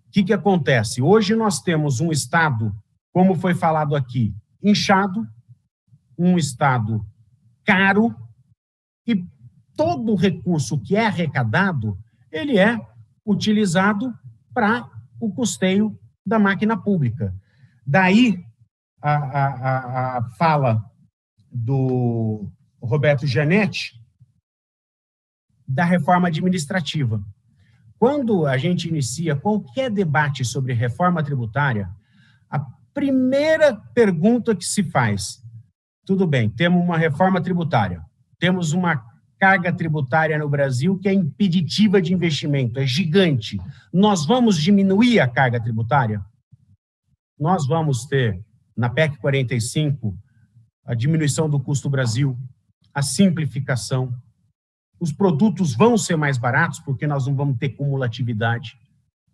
O que acontece? Hoje nós temos um Estado, como foi falado aqui, inchado, um Estado caro, e todo o recurso que é arrecadado, ele é utilizado para o custeio da máquina pública. Daí a fala do Roberto Gianetti da reforma administrativa. Quando a gente inicia qualquer debate sobre reforma tributária, a primeira pergunta que se faz: tudo bem, temos uma reforma tributária, temos uma carga tributária no Brasil que é impeditiva de investimento, é gigante. Nós vamos diminuir a carga tributária? Nós vamos ter, na PEC 45, a diminuição do custo Brasil, a simplificação. Os produtos vão ser mais baratos porque nós não vamos ter cumulatividade.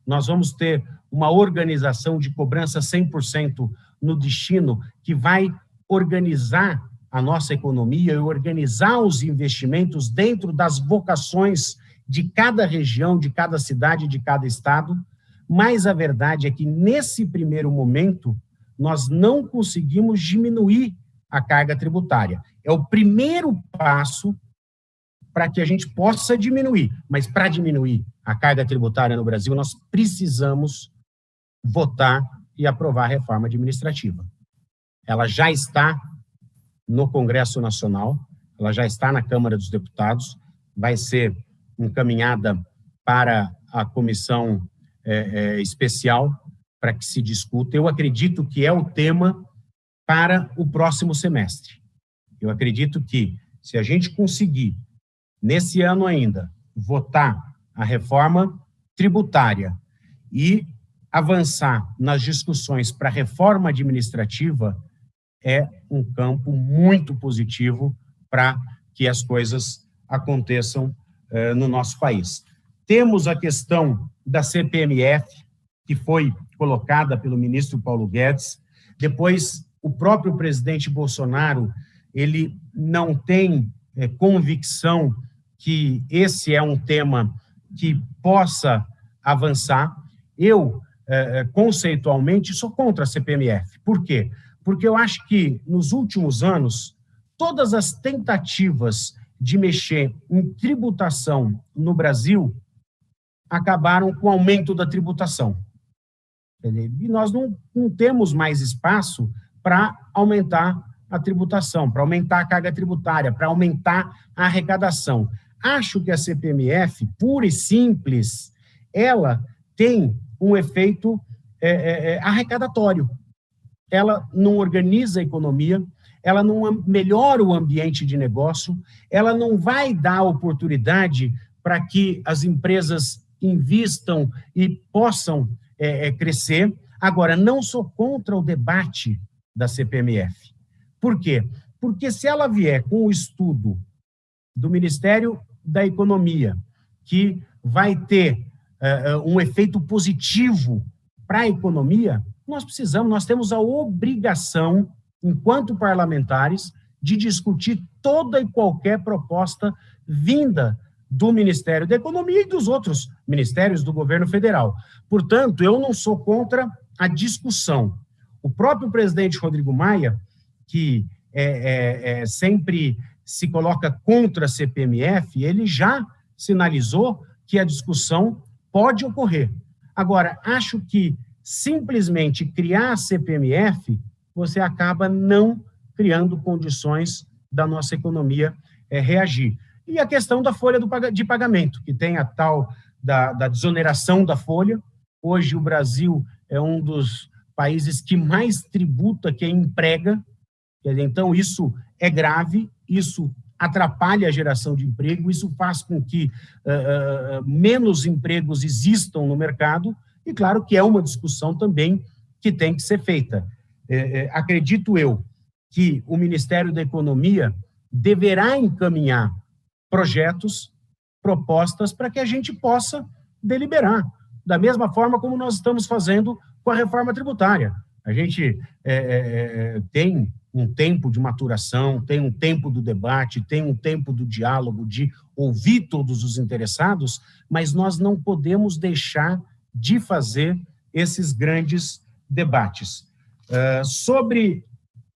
Nós vamos ter uma organização de cobrança 100% no destino que vai organizar a nossa economia e organizar os investimentos dentro das vocações de cada região, de cada cidade, de cada estado. Mas a verdade é que, nesse primeiro momento, nós não conseguimos diminuir a carga tributária. É o primeiro passo para que a gente possa diminuir. Mas, para diminuir a carga tributária no Brasil, nós precisamos votar e aprovar a reforma administrativa. Ela já está no Congresso Nacional, ela já está na Câmara dos Deputados, vai ser encaminhada para a comissão especial para que se discuta. Eu acredito que é o tema para o próximo semestre. Eu acredito que, se a gente conseguir, nesse ano ainda, votar a reforma tributária e avançar nas discussões para a reforma administrativa, é um campo muito positivo para que as coisas aconteçam no nosso país. Temos a questão da CPMF, que foi colocada pelo ministro Paulo Guedes. Depois, o próprio presidente Bolsonaro, ele não tem convicção que esse é um tema que possa avançar. Eu, conceitualmente, sou contra a CPMF. Por quê? Porque eu acho que, nos últimos anos, todas as tentativas de mexer em tributação no Brasil acabaram com o aumento da tributação. E nós não temos mais espaço para aumentar a tributação, para aumentar a carga tributária, para aumentar a arrecadação. Acho que a CPMF, pura e simples, ela tem um efeito arrecadatório. Ela não organiza a economia, ela não melhora o ambiente de negócio, ela não vai dar oportunidade para que as empresas invistam e possam crescer. Agora, não sou contra o debate da CPMF. Por quê? Porque, se ela vier com o estudo do Ministério da Economia, que vai ter um efeito positivo para a economia, nós temos a obrigação, enquanto parlamentares, de discutir toda e qualquer proposta vinda do Ministério da Economia e dos outros ministérios do governo federal. Portanto, eu não sou contra a discussão. O próprio presidente Rodrigo Maia, que sempre se coloca contra a CPMF, ele já sinalizou que a discussão pode ocorrer. Agora, acho que simplesmente criar a CPMF, você acaba não criando condições da nossa economia reagir. E a questão da folha de pagamento, que tem a tal da desoneração da folha. Hoje o Brasil é um dos países que mais tributa quem emprega. Então, isso é grave, isso atrapalha a geração de emprego, isso faz com que menos empregos existam no mercado, e claro que é uma discussão também que tem que ser feita. Acredito eu que o Ministério da Economia deverá encaminhar projetos, propostas, para que a gente possa deliberar, da mesma forma como nós estamos fazendo com a reforma tributária. A gente tem um tempo de maturação, tem um tempo do debate, tem um tempo do diálogo, de ouvir todos os interessados, mas nós não podemos deixar de fazer esses grandes debates. Sobre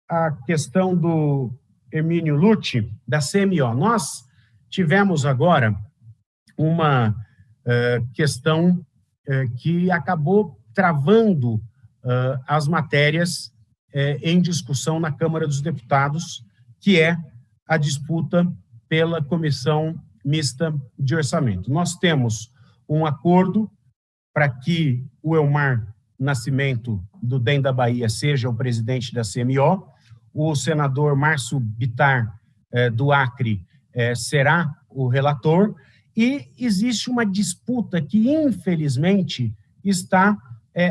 a questão do Hermínio Lucci, da CMO, nós tivemos agora uma questão que acabou travando as matérias em discussão na Câmara dos Deputados, que é a disputa pela Comissão Mista de Orçamento. Nós temos um acordo para que o Elmar Nascimento, do DEM da Bahia, seja o presidente da CMO, o senador Márcio Bittar, do Acre, será o relator, e existe uma disputa que, infelizmente, está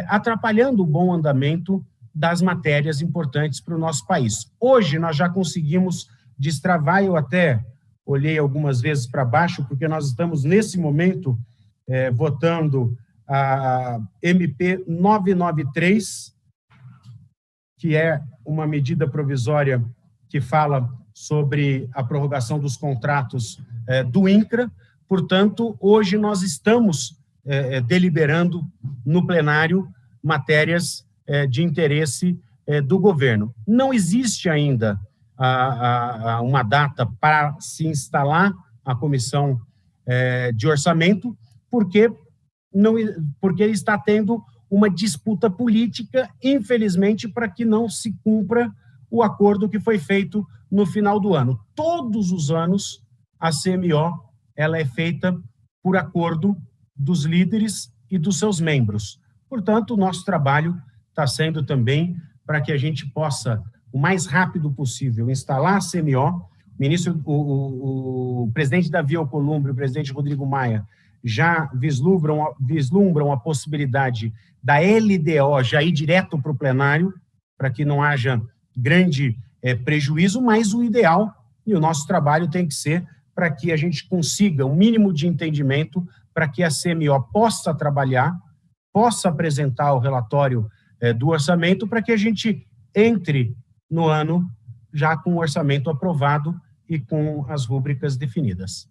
atrapalhando o bom andamento das matérias importantes para o nosso país. Hoje, nós já conseguimos destravar, eu até olhei algumas vezes para baixo, porque nós estamos, nesse momento, votando a MP 993, que é uma medida provisória que fala sobre a prorrogação dos contratos do INCRA. Portanto, hoje nós estamos deliberando no plenário matérias de interesse do governo. Não existe ainda uma data para se instalar a comissão de orçamento, porque está tendo uma disputa política, infelizmente, para que não se cumpra o acordo que foi feito no final do ano. Todos os anos, a CMO ela é feita por acordo dos líderes e dos seus membros. Portanto, o nosso trabalho está sendo também para que a gente possa, o mais rápido possível, instalar a CMO. O presidente Davi Alcolumbre e o presidente Rodrigo Maia já vislumbram a possibilidade da LDO já ir direto para o plenário, para que não haja grande prejuízo, mas o ideal, e o nosso trabalho tem que ser para que a gente consiga um mínimo de entendimento para que a CMO possa trabalhar, possa apresentar o relatório do orçamento, para que a gente entre no ano já com o orçamento aprovado e com as rúbricas definidas.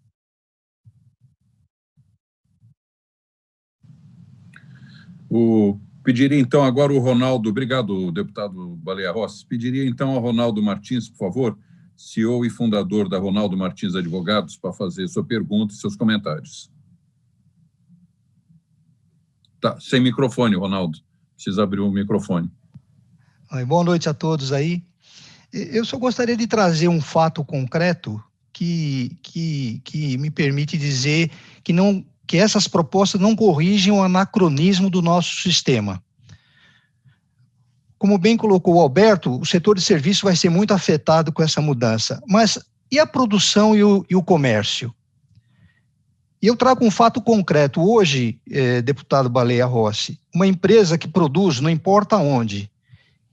Pediria, então, agora o Ronaldo, obrigado, deputado Baleia Rossi, pediria, então, ao Ronaldo Martins, por favor, CEO e fundador da Ronaldo Martins Advogados, para fazer sua pergunta e seus comentários. Tá, sem microfone, Ronaldo. Precisa abrir o microfone. Boa noite a todos aí. Eu só gostaria de trazer um fato concreto que me permite dizer que essas propostas não corrigem o anacronismo do nosso sistema. Como bem colocou o Alberto, o setor de serviço vai ser muito afetado com essa mudança. Mas e a produção e o comércio? E eu trago um fato concreto. Hoje, deputado Baleia Rossi, uma empresa que produz, não importa onde,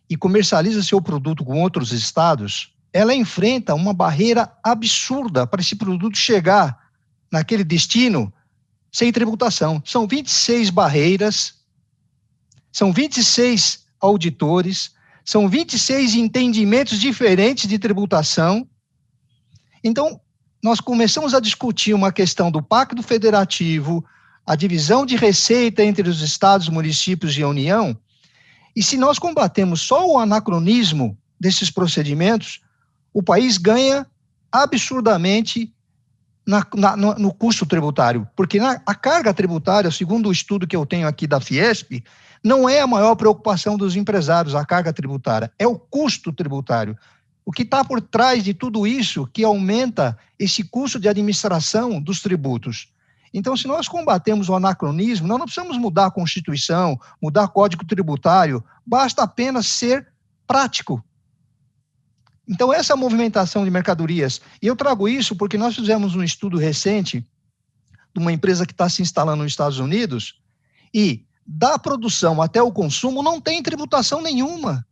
e comercializa seu produto com outros estados, ela enfrenta uma barreira absurda para esse produto chegar naquele destino sem tributação. São 26 barreiras, são 26 auditores, são 26 entendimentos diferentes de tributação. Então, nós começamos a discutir uma questão do Pacto Federativo, a divisão de receita entre os estados, municípios e a União, e se nós combatemos só o anacronismo desses procedimentos, o país ganha absurdamente no custo tributário, porque a carga tributária, segundo o estudo que eu tenho aqui da Fiesp, não é a maior preocupação dos empresários, a carga tributária, é o custo tributário. O que está por trás de tudo isso que aumenta esse custo de administração dos tributos. Então, se nós combatemos o anacronismo, nós não precisamos mudar a Constituição, mudar o Código Tributário, basta apenas ser prático. Então, essa movimentação de mercadorias, e eu trago isso porque nós fizemos um estudo recente de uma empresa que está se instalando nos Estados Unidos, e da produção até o consumo não tem tributação nenhuma.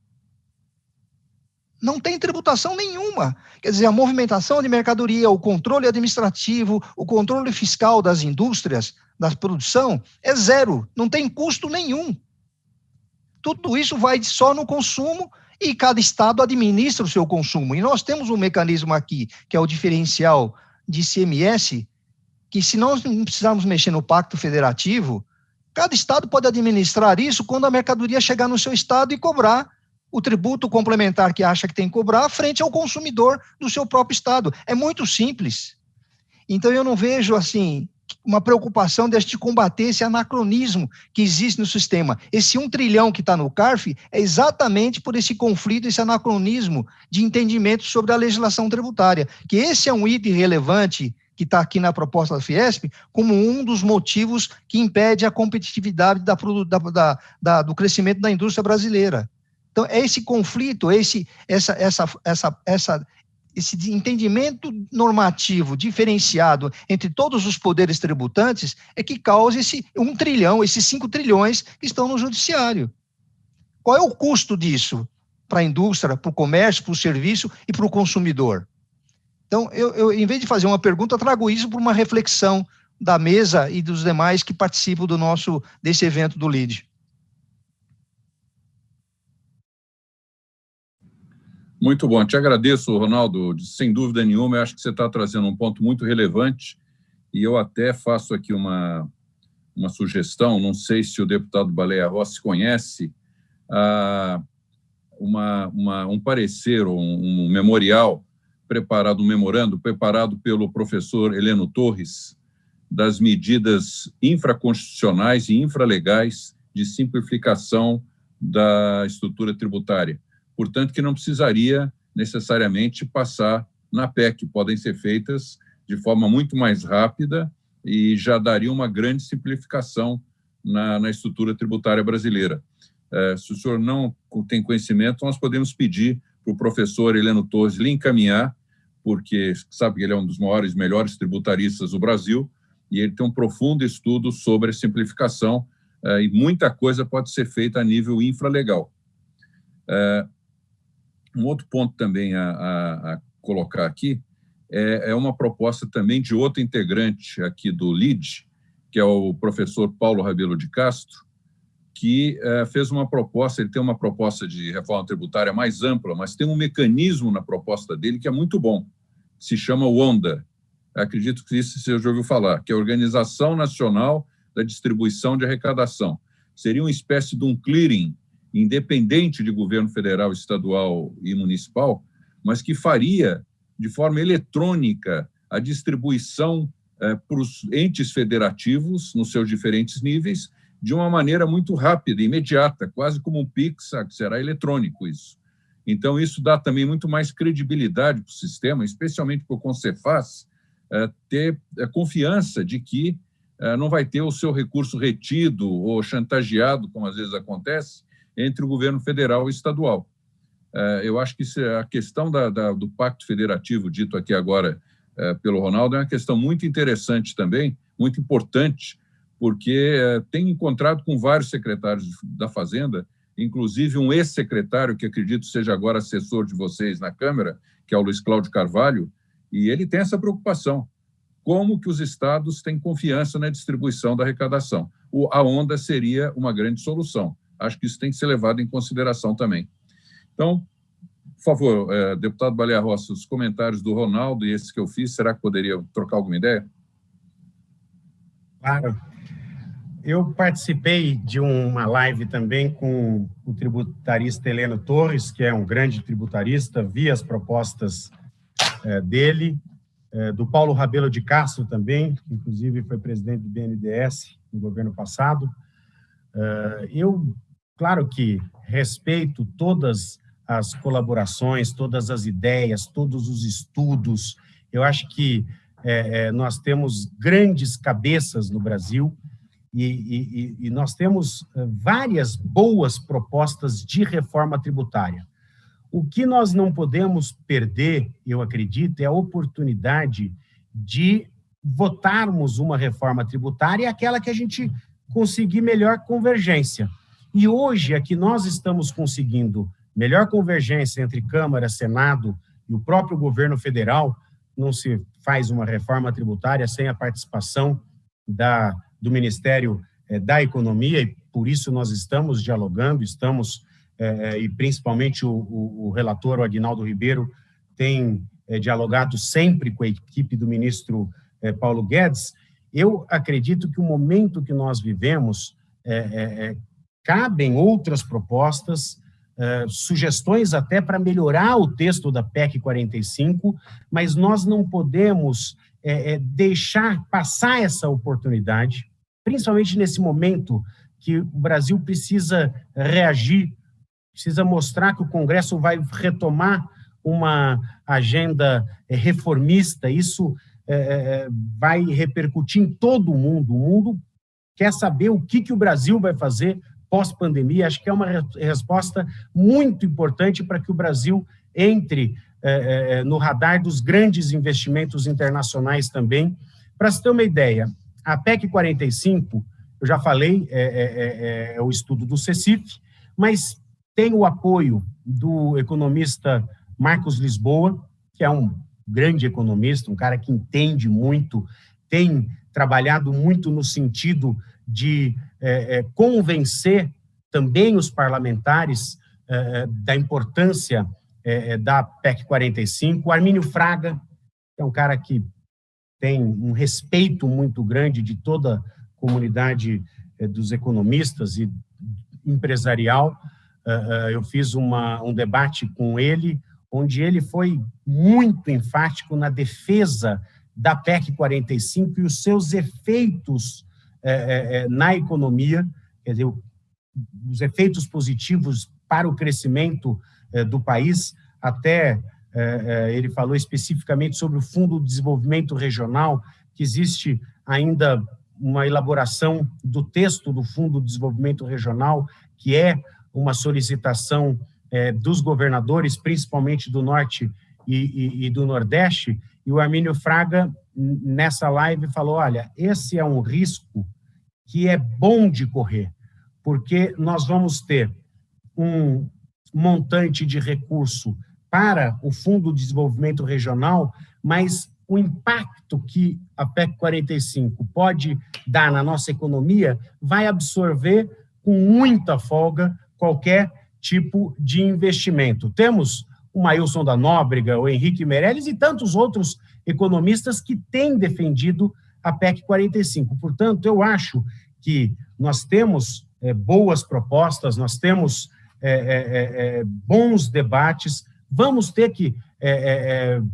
Não tem tributação nenhuma. Quer dizer, a movimentação de mercadoria, o controle administrativo, o controle fiscal das indústrias, da produção, é zero. Não tem custo nenhum. Tudo isso vai só no consumo e cada estado administra o seu consumo. E nós temos um mecanismo aqui, que é o diferencial de ICMS, que se nós não precisarmos mexer no pacto federativo, cada estado pode administrar isso quando a mercadoria chegar no seu estado e cobrar o tributo complementar que acha que tem que cobrar frente ao consumidor do seu próprio estado. É muito simples. Então, eu não vejo, assim, uma preocupação de a gente combater esse anacronismo que existe no sistema. Esse 1 trilhão que está no CARF é exatamente por esse conflito, esse anacronismo de entendimento sobre a legislação tributária, que esse é um item relevante que está aqui na proposta da Fiesp, como um dos motivos que impede a competitividade do crescimento da indústria brasileira. Então, é esse conflito, esse entendimento normativo diferenciado entre todos os poderes tributantes é que causa esse 1 trilhão, esses 5 trilhões que estão no judiciário. Qual é o custo disso para a indústria, para o comércio, para o serviço e para o consumidor? Então, eu, em vez de fazer uma pergunta, trago isso para uma reflexão da mesa e dos demais que participam desse evento do LIDE. Muito bom, te agradeço, Ronaldo, sem dúvida nenhuma, eu acho que você está trazendo um ponto muito relevante e eu até faço aqui uma sugestão, não sei se o deputado Baleia Rossi conhece, um parecer, um memorial preparado, um memorando preparado pelo professor Heleno Torres, das medidas infraconstitucionais e infralegais de simplificação da estrutura tributária. Portanto, que não precisaria necessariamente passar na PEC, podem ser feitas de forma muito mais rápida e já daria uma grande simplificação na estrutura tributária brasileira. Se o senhor não tem conhecimento, nós podemos pedir para o professor Heleno Torres lhe encaminhar, porque sabe que ele é um dos maiores, melhores tributaristas do Brasil, e ele tem um profundo estudo sobre a simplificação, e muita coisa pode ser feita a nível infralegal. Um outro ponto também a colocar aqui é uma proposta também de outro integrante aqui do LIDE, que é o professor Paulo Rabelo de Castro, que fez uma proposta, ele tem uma proposta de reforma tributária mais ampla, mas tem um mecanismo na proposta dele que é muito bom, que se chama o ONDA. Acredito que isso você já ouviu falar, que é a Organização Nacional da Distribuição de Arrecadação. Seria uma espécie de um clearing independente de governo federal, estadual e municipal, mas que faria de forma eletrônica a distribuição para os entes federativos, nos seus diferentes níveis, de uma maneira muito rápida, imediata, quase como um PIX, que será eletrônico isso. Então, isso dá também muito mais credibilidade para o sistema, especialmente para o Concefaz, ter confiança de que não vai ter o seu recurso retido ou chantageado, como às vezes acontece, entre o governo federal e estadual. Eu acho que a questão do pacto federativo, dito aqui agora pelo Ronaldo, é uma questão muito interessante também, muito importante, porque tenho encontrado com vários secretários da Fazenda, inclusive um ex-secretário, que acredito seja agora assessor de vocês na Câmara, que é o Luiz Cláudio Carvalho, e ele tem essa preocupação. Como que os estados têm confiança na distribuição da arrecadação? A ONDA seria uma grande solução. Acho que isso tem que ser levado em consideração também. Então, por favor, deputado Baleia Rossi, os comentários do Ronaldo e esses que eu fiz, será que poderia trocar alguma ideia? Claro. Eu participei de uma live também com o tributarista Heleno Torres, que é um grande tributarista, vi as propostas dele, do Paulo Rabelo de Castro também, que inclusive foi presidente do BNDES no governo passado. Eu, claro que respeito todas as colaborações, todas as ideias, todos os estudos. Eu acho que nós temos grandes cabeças no Brasil e nós temos várias boas propostas de reforma tributária. O que nós não podemos perder, eu acredito, é a oportunidade de votarmos uma reforma tributária, aquela que a gente conseguir melhor convergência. E hoje é que nós estamos conseguindo melhor convergência entre Câmara, Senado e o próprio governo federal. Não se faz uma reforma tributária sem a participação do Ministério da Economia, e por isso nós estamos dialogando, estamos e principalmente o relator, o Aguinaldo Ribeiro, tem dialogado sempre com a equipe do ministro Paulo Guedes. Eu acredito que o momento que nós vivemos, cabem outras propostas, sugestões até para melhorar o texto da PEC 45, mas nós não podemos deixar passar essa oportunidade, principalmente nesse momento que o Brasil precisa reagir, precisa mostrar que o Congresso vai retomar uma agenda reformista. Isso vai repercutir em todo o mundo. O mundo quer saber o que o Brasil vai fazer pós-pandemia. Acho que é uma resposta muito importante para que o Brasil entre no radar dos grandes investimentos internacionais também. Para você ter uma ideia, a PEC 45, eu já falei, é o estudo do CECIF, mas tem o apoio do economista Marcos Lisboa, que é um grande economista, um cara que entende muito, tem trabalhado muito no sentido de convencer também os parlamentares da importância da PEC 45. O Armínio Fraga, que é um cara que tem um respeito muito grande de toda a comunidade dos economistas e empresarial. Eu fiz um debate com ele, onde ele foi muito enfático na defesa da PEC 45 e os seus efeitos na economia, quer dizer, os efeitos positivos para o crescimento do país. Até ele falou especificamente sobre o Fundo de Desenvolvimento Regional, que existe ainda uma elaboração do texto do Fundo de Desenvolvimento Regional, que é uma solicitação dos governadores, principalmente do Norte e do Nordeste, e o Armínio Fraga, nessa live, falou, olha, esse é um risco que é bom de correr, porque nós vamos ter um montante de recurso para o Fundo de Desenvolvimento Regional, mas o impacto que a PEC 45 pode dar na nossa economia vai absorver com muita folga qualquer tipo de investimento. Temos o Maílson da Nóbrega, o Henrique Meirelles e tantos outros economistas que têm defendido a PEC 45. Portanto, eu acho que nós temos boas propostas, nós temos bons debates, vamos ter que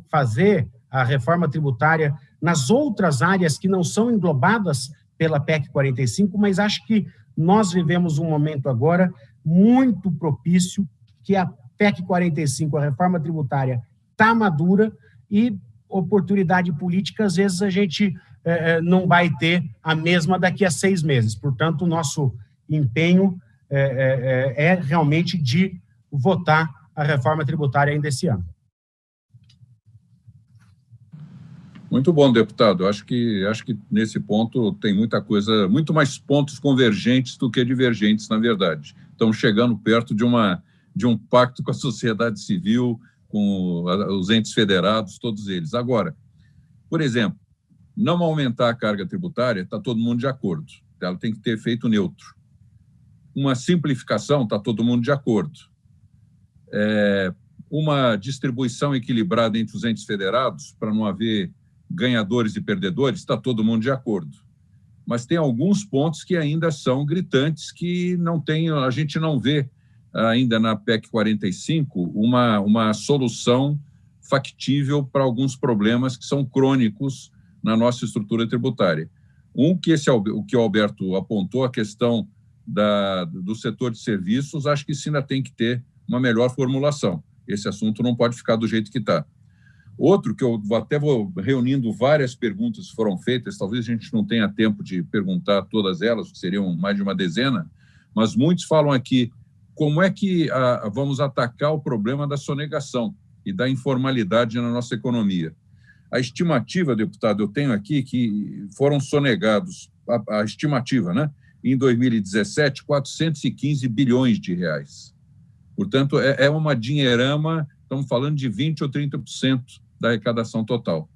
fazer a reforma tributária nas outras áreas que não são englobadas pela PEC 45, mas acho que nós vivemos um momento agora muito propício, que a PEC 45, a reforma tributária, está madura e oportunidade política, às vezes, a gente não vai ter a mesma daqui a 6 meses. Portanto, o nosso empenho é realmente de votar a reforma tributária ainda esse ano. Muito bom, deputado. Acho que nesse ponto tem muita coisa, muito mais pontos convergentes do que divergentes, na verdade. Estamos chegando perto de um pacto com a sociedade civil, com os entes federados, todos eles. Agora, por exemplo, não aumentar a carga tributária, está todo mundo de acordo. Ela tem que ter efeito neutro. Uma simplificação, está todo mundo de acordo. Uma distribuição equilibrada entre os entes federados, para não haver ganhadores e perdedores, está todo mundo de acordo. Mas tem alguns pontos que ainda são gritantes, que a gente não vê ainda na PEC 45 uma solução factível para alguns problemas que são crônicos na nossa estrutura tributária. O que o Alberto apontou, a questão do setor de serviços, acho que isso ainda tem que ter uma melhor formulação. Esse assunto não pode ficar do jeito que está. Outro, que eu até vou reunindo várias perguntas que foram feitas, talvez a gente não tenha tempo de perguntar todas elas, que seriam mais de uma dezena, mas muitos falam aqui como é que vamos atacar o problema da sonegação e da informalidade na nossa economia. A estimativa, deputado, eu tenho aqui que foram sonegados, a estimativa, né, em 2017, 415 bilhões de reais. Portanto, é uma dinheirama, estamos falando de 20% ou 30% da arrecadação total.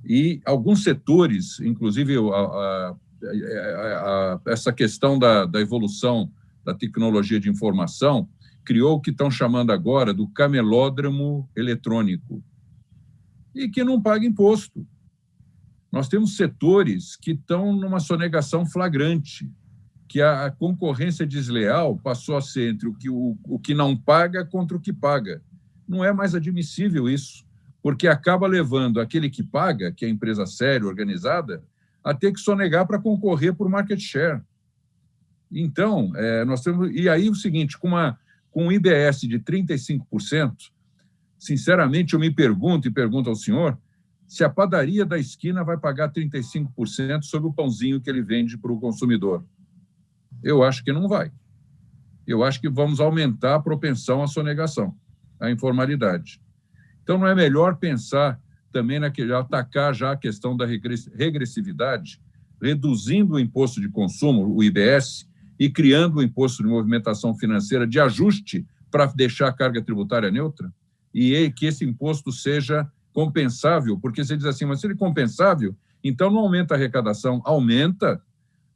E alguns setores, inclusive essa questão da evolução da tecnologia de informação, criou o que estão chamando agora do camelódromo eletrônico e que não paga imposto. Nós temos setores que estão numa sonegação flagrante, que a concorrência desleal passou a ser entre o que não paga contra o que paga. Não é mais admissível isso, porque acaba levando aquele que paga, que é a empresa séria, organizada, a ter que sonegar para concorrer por market share. Então, nós temos... E aí o seguinte, com um IBS de 35%, sinceramente, eu me pergunto, e pergunto ao senhor, se a padaria da esquina vai pagar 35% sobre o pãozinho que ele vende para o consumidor. Eu acho que não vai. Eu acho que vamos aumentar a propensão à sonegação, à informalidade. Então, não é melhor pensar também atacar já a questão da regressividade, reduzindo o imposto de consumo, o IBS, e criando o imposto de movimentação financeira de ajuste para deixar a carga tributária neutra, e que esse imposto seja compensável, porque você diz assim, mas se ele é compensável, então não aumenta a arrecadação, aumenta,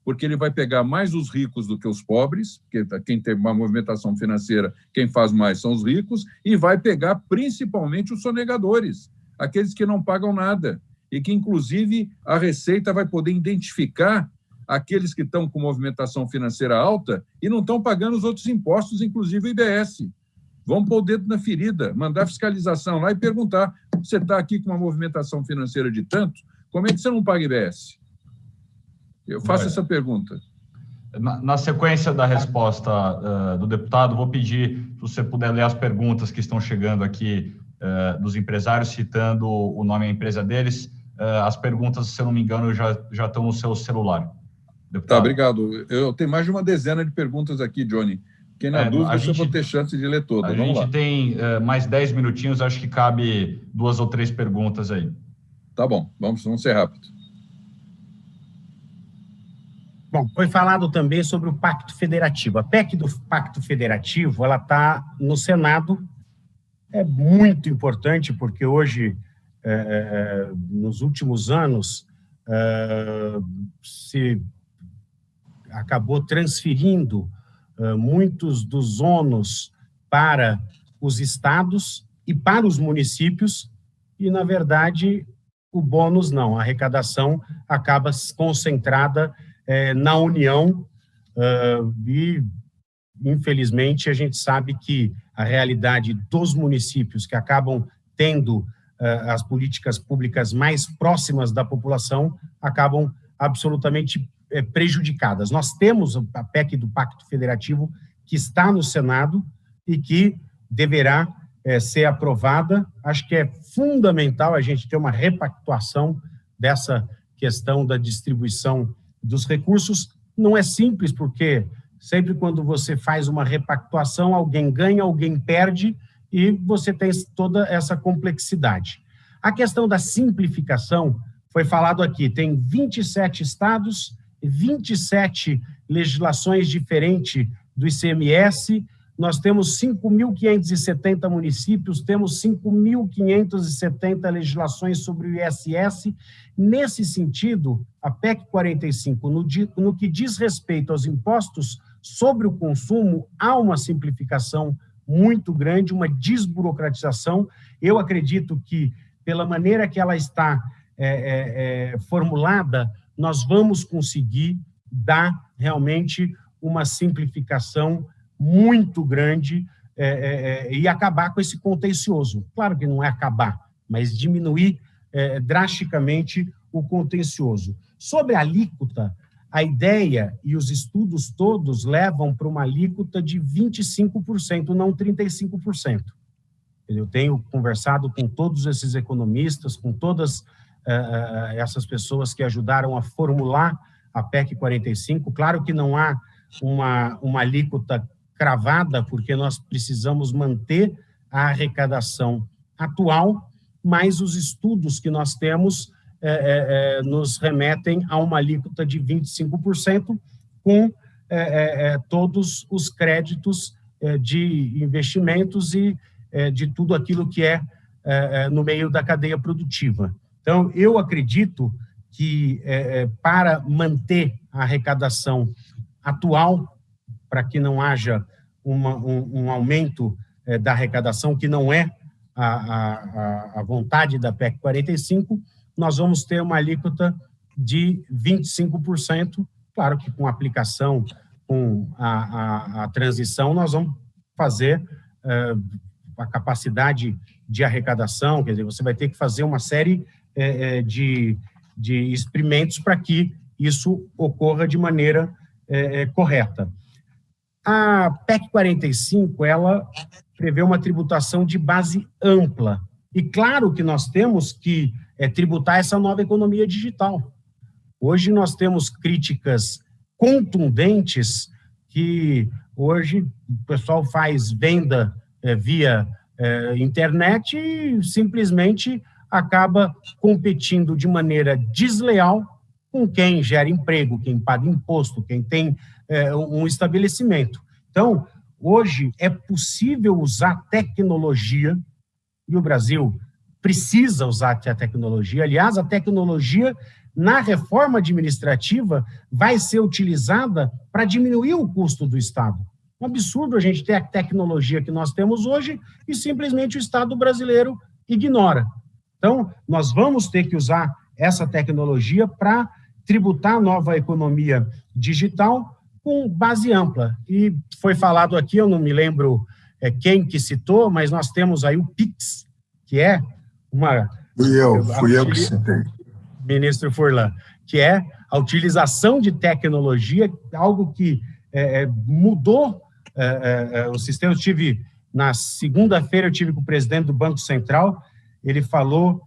porque ele vai pegar mais os ricos do que os pobres, porque quem tem uma movimentação financeira, quem faz mais são os ricos, e vai pegar principalmente os sonegadores, aqueles que não pagam nada, e que, inclusive, a Receita vai poder identificar aqueles que estão com movimentação financeira alta e não estão pagando os outros impostos, inclusive o IBS. Vão pôr o dedo na ferida, mandar fiscalização lá e perguntar, você está aqui com uma movimentação financeira de tanto, como é que você não paga IBS? Eu faço essa pergunta. Na sequência da resposta do deputado, vou pedir, se você puder ler as perguntas que estão chegando aqui dos empresários, citando o nome e a empresa deles. As perguntas, se eu não me engano, já estão no seu celular. Deputado. Tá, obrigado. Eu tenho mais de uma dezena de perguntas aqui, Johnny. Quem na dúvida, eu vou ter chance de ler todas. A gente tem mais 10 minutinhos, acho que cabe 2 ou 3 perguntas aí. Tá bom, vamos ser rápido. Bom, foi falado também sobre o Pacto Federativo. A PEC do Pacto Federativo, ela está no Senado. É muito importante, porque hoje, nos últimos anos, se acabou transferindo muitos dos ônus para os estados e para os municípios, e, na verdade, o bônus não. A arrecadação acaba concentrada na União e, infelizmente, a gente sabe que a realidade dos municípios que acabam tendo as políticas públicas mais próximas da população acabam absolutamente prejudicadas. Nós temos a PEC do Pacto Federativo que está no Senado e que deverá ser aprovada. Acho que é fundamental a gente ter uma repactuação dessa questão da distribuição dos recursos. Não é simples, porque sempre quando você faz uma repactuação, alguém ganha, alguém perde, e você tem toda essa complexidade. A questão da simplificação foi falado aqui, tem 27 estados, 27 legislações diferentes do ICMS, nós temos 5.570 municípios, temos 5.570 legislações sobre o ISS. Nesse sentido, a PEC 45, no que diz respeito aos impostos sobre o consumo, há uma simplificação muito grande, uma desburocratização. Eu acredito que, pela maneira que ela está formulada, nós vamos conseguir dar realmente uma simplificação muito grande e acabar com esse contencioso. Claro que não é acabar, mas diminuir drasticamente o contencioso. Sobre a alíquota, a ideia e os estudos todos levam para uma alíquota de 25%, não 35%. Eu tenho conversado com todos esses economistas, com todas essas pessoas que ajudaram a formular a PEC 45. Claro que não há uma alíquota cravada, porque nós precisamos manter a arrecadação atual, mas os estudos que nós temos nos remetem a uma alíquota de 25%, com todos os créditos de investimentos e de tudo aquilo que no meio da cadeia produtiva. Então, eu acredito que para manter a arrecadação atual, para que não haja um aumento da arrecadação, que não é a vontade da PEC 45, nós vamos ter uma alíquota de 25%, claro que com aplicação, com a transição, nós vamos fazer a capacidade de arrecadação, quer dizer, você vai ter que fazer uma série de experimentos para que isso ocorra de maneira correta. A PEC 45, ela prevê uma tributação de base ampla. E claro que nós temos que tributar essa nova economia digital. Hoje nós temos críticas contundentes que hoje o pessoal faz venda via internet e simplesmente acaba competindo de maneira desleal com quem gera emprego, quem paga imposto, quem tem um estabelecimento. Então, hoje é possível usar tecnologia, e o Brasil precisa usar a tecnologia. Aliás, a tecnologia, na reforma administrativa, vai ser utilizada para diminuir o custo do Estado. É um absurdo a gente ter a tecnologia que nós temos hoje e simplesmente o Estado brasileiro ignora. Então, nós vamos ter que usar essa tecnologia para tributar a nova economia digital com base ampla. E foi falado aqui, eu não me lembro quem que citou, mas nós temos aí o PIX, que é uma... Fui eu que citei. Ministro Furlan, que é a utilização de tecnologia, algo que mudou o sistema. Na segunda-feira, eu tive com o presidente do Banco Central, ele falou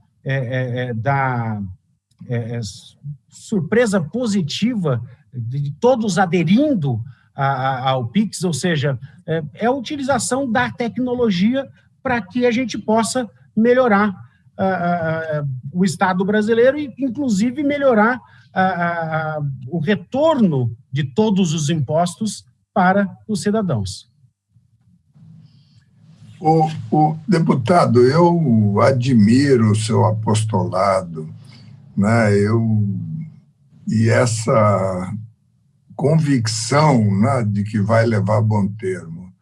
da surpresa positiva de todos aderindo ao PIX, ou seja, é a utilização da tecnologia para que a gente possa melhorar o Estado brasileiro e, inclusive, melhorar o retorno de todos os impostos para os cidadãos. O deputado, eu admiro o seu apostolado, né? E essa convicção, né, de que vai levar a bom termo.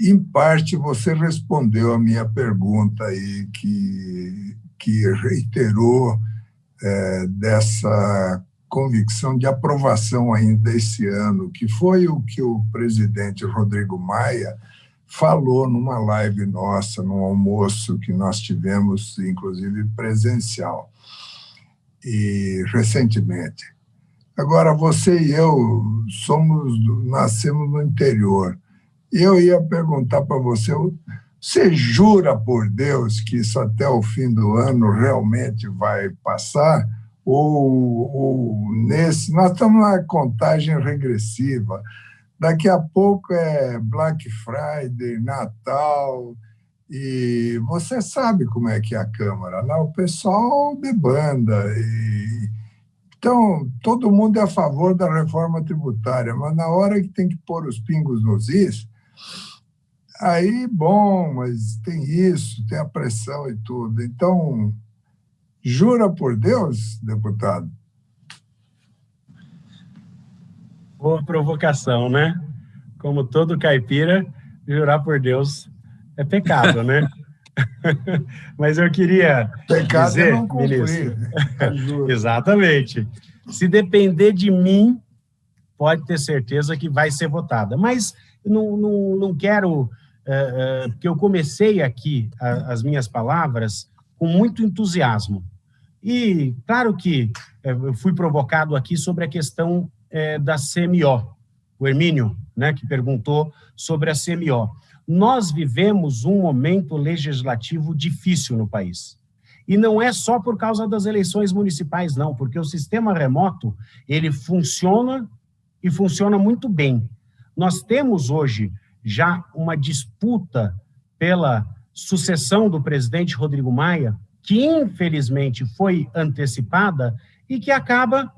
Em parte, você respondeu a minha pergunta aí, que reiterou dessa convicção de aprovação ainda esse ano, que foi o que o presidente Rodrigo Maia falou numa live nossa, num almoço que nós tivemos, inclusive presencial, e recentemente. Agora, você e eu nascemos no interior. Eu ia perguntar para você, você jura por Deus que isso até o fim do ano realmente vai passar? Ou nós estamos na contagem regressiva. Daqui a pouco é Black Friday, Natal, e você sabe como é que é a Câmara, né? O pessoal debanda. Então, todo mundo é a favor da reforma tributária, mas na hora que tem que pôr os pingos nos is, aí, bom, mas tem isso, tem a pressão e tudo. Então, jura por Deus, deputado? Boa provocação, né? Como todo caipira, jurar por Deus é pecado, né? Mas eu queria pecado dizer, é não cumprir. Ministro, exatamente. Se depender de mim, pode ter certeza que vai ser votada. Mas não quero... porque eu comecei aqui as minhas palavras com muito entusiasmo. E, claro que eu fui provocado aqui sobre a questão da CMO. O Hermínio, né, que perguntou sobre a CMO. Nós vivemos um momento legislativo difícil no país. E não é só por causa das eleições municipais, não, porque o sistema remoto, ele funciona e funciona muito bem. Nós temos hoje já uma disputa pela sucessão do presidente Rodrigo Maia, que infelizmente foi antecipada e que acaba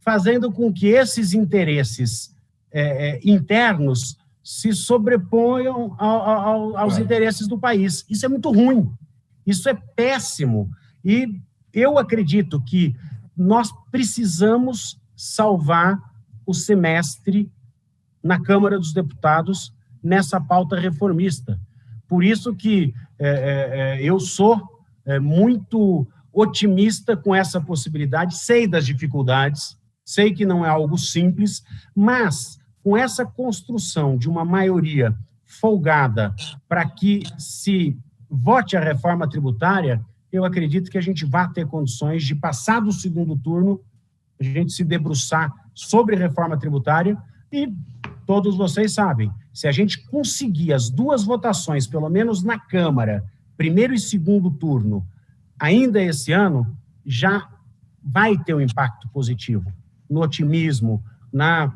fazendo com que esses interesses internos se sobreponham aos interesses do país. Isso é muito ruim, isso é péssimo. E eu acredito que nós precisamos salvar o semestre na Câmara dos Deputados nessa pauta reformista. Por isso que eu sou muito otimista com essa possibilidade, sei das dificuldades, sei que não é algo simples, mas com essa construção de uma maioria folgada para que se vote a reforma tributária, eu acredito que a gente vai ter condições de, passar do segundo turno, a gente se debruçar sobre reforma tributária e todos vocês sabem, se a gente conseguir as duas votações, pelo menos na Câmara, primeiro e segundo turno, ainda esse ano, já vai ter um impacto positivo no otimismo, na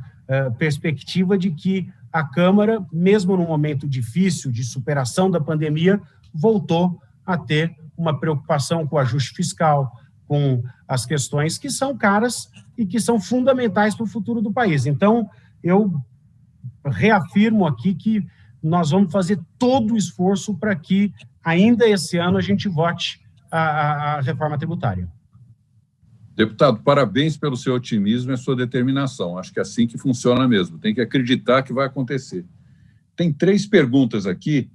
perspectiva de que a Câmara, mesmo num momento difícil de superação da pandemia, voltou a ter uma preocupação com o ajuste fiscal, com as questões que são caras e que são fundamentais para o futuro do país. Então, eu reafirmo aqui que nós vamos fazer todo o esforço para que ainda esse ano a gente vote a reforma tributária. Deputado, parabéns pelo seu otimismo e a sua determinação. Acho que é assim que funciona mesmo. Tem que acreditar que vai acontecer. Tem 3 perguntas aqui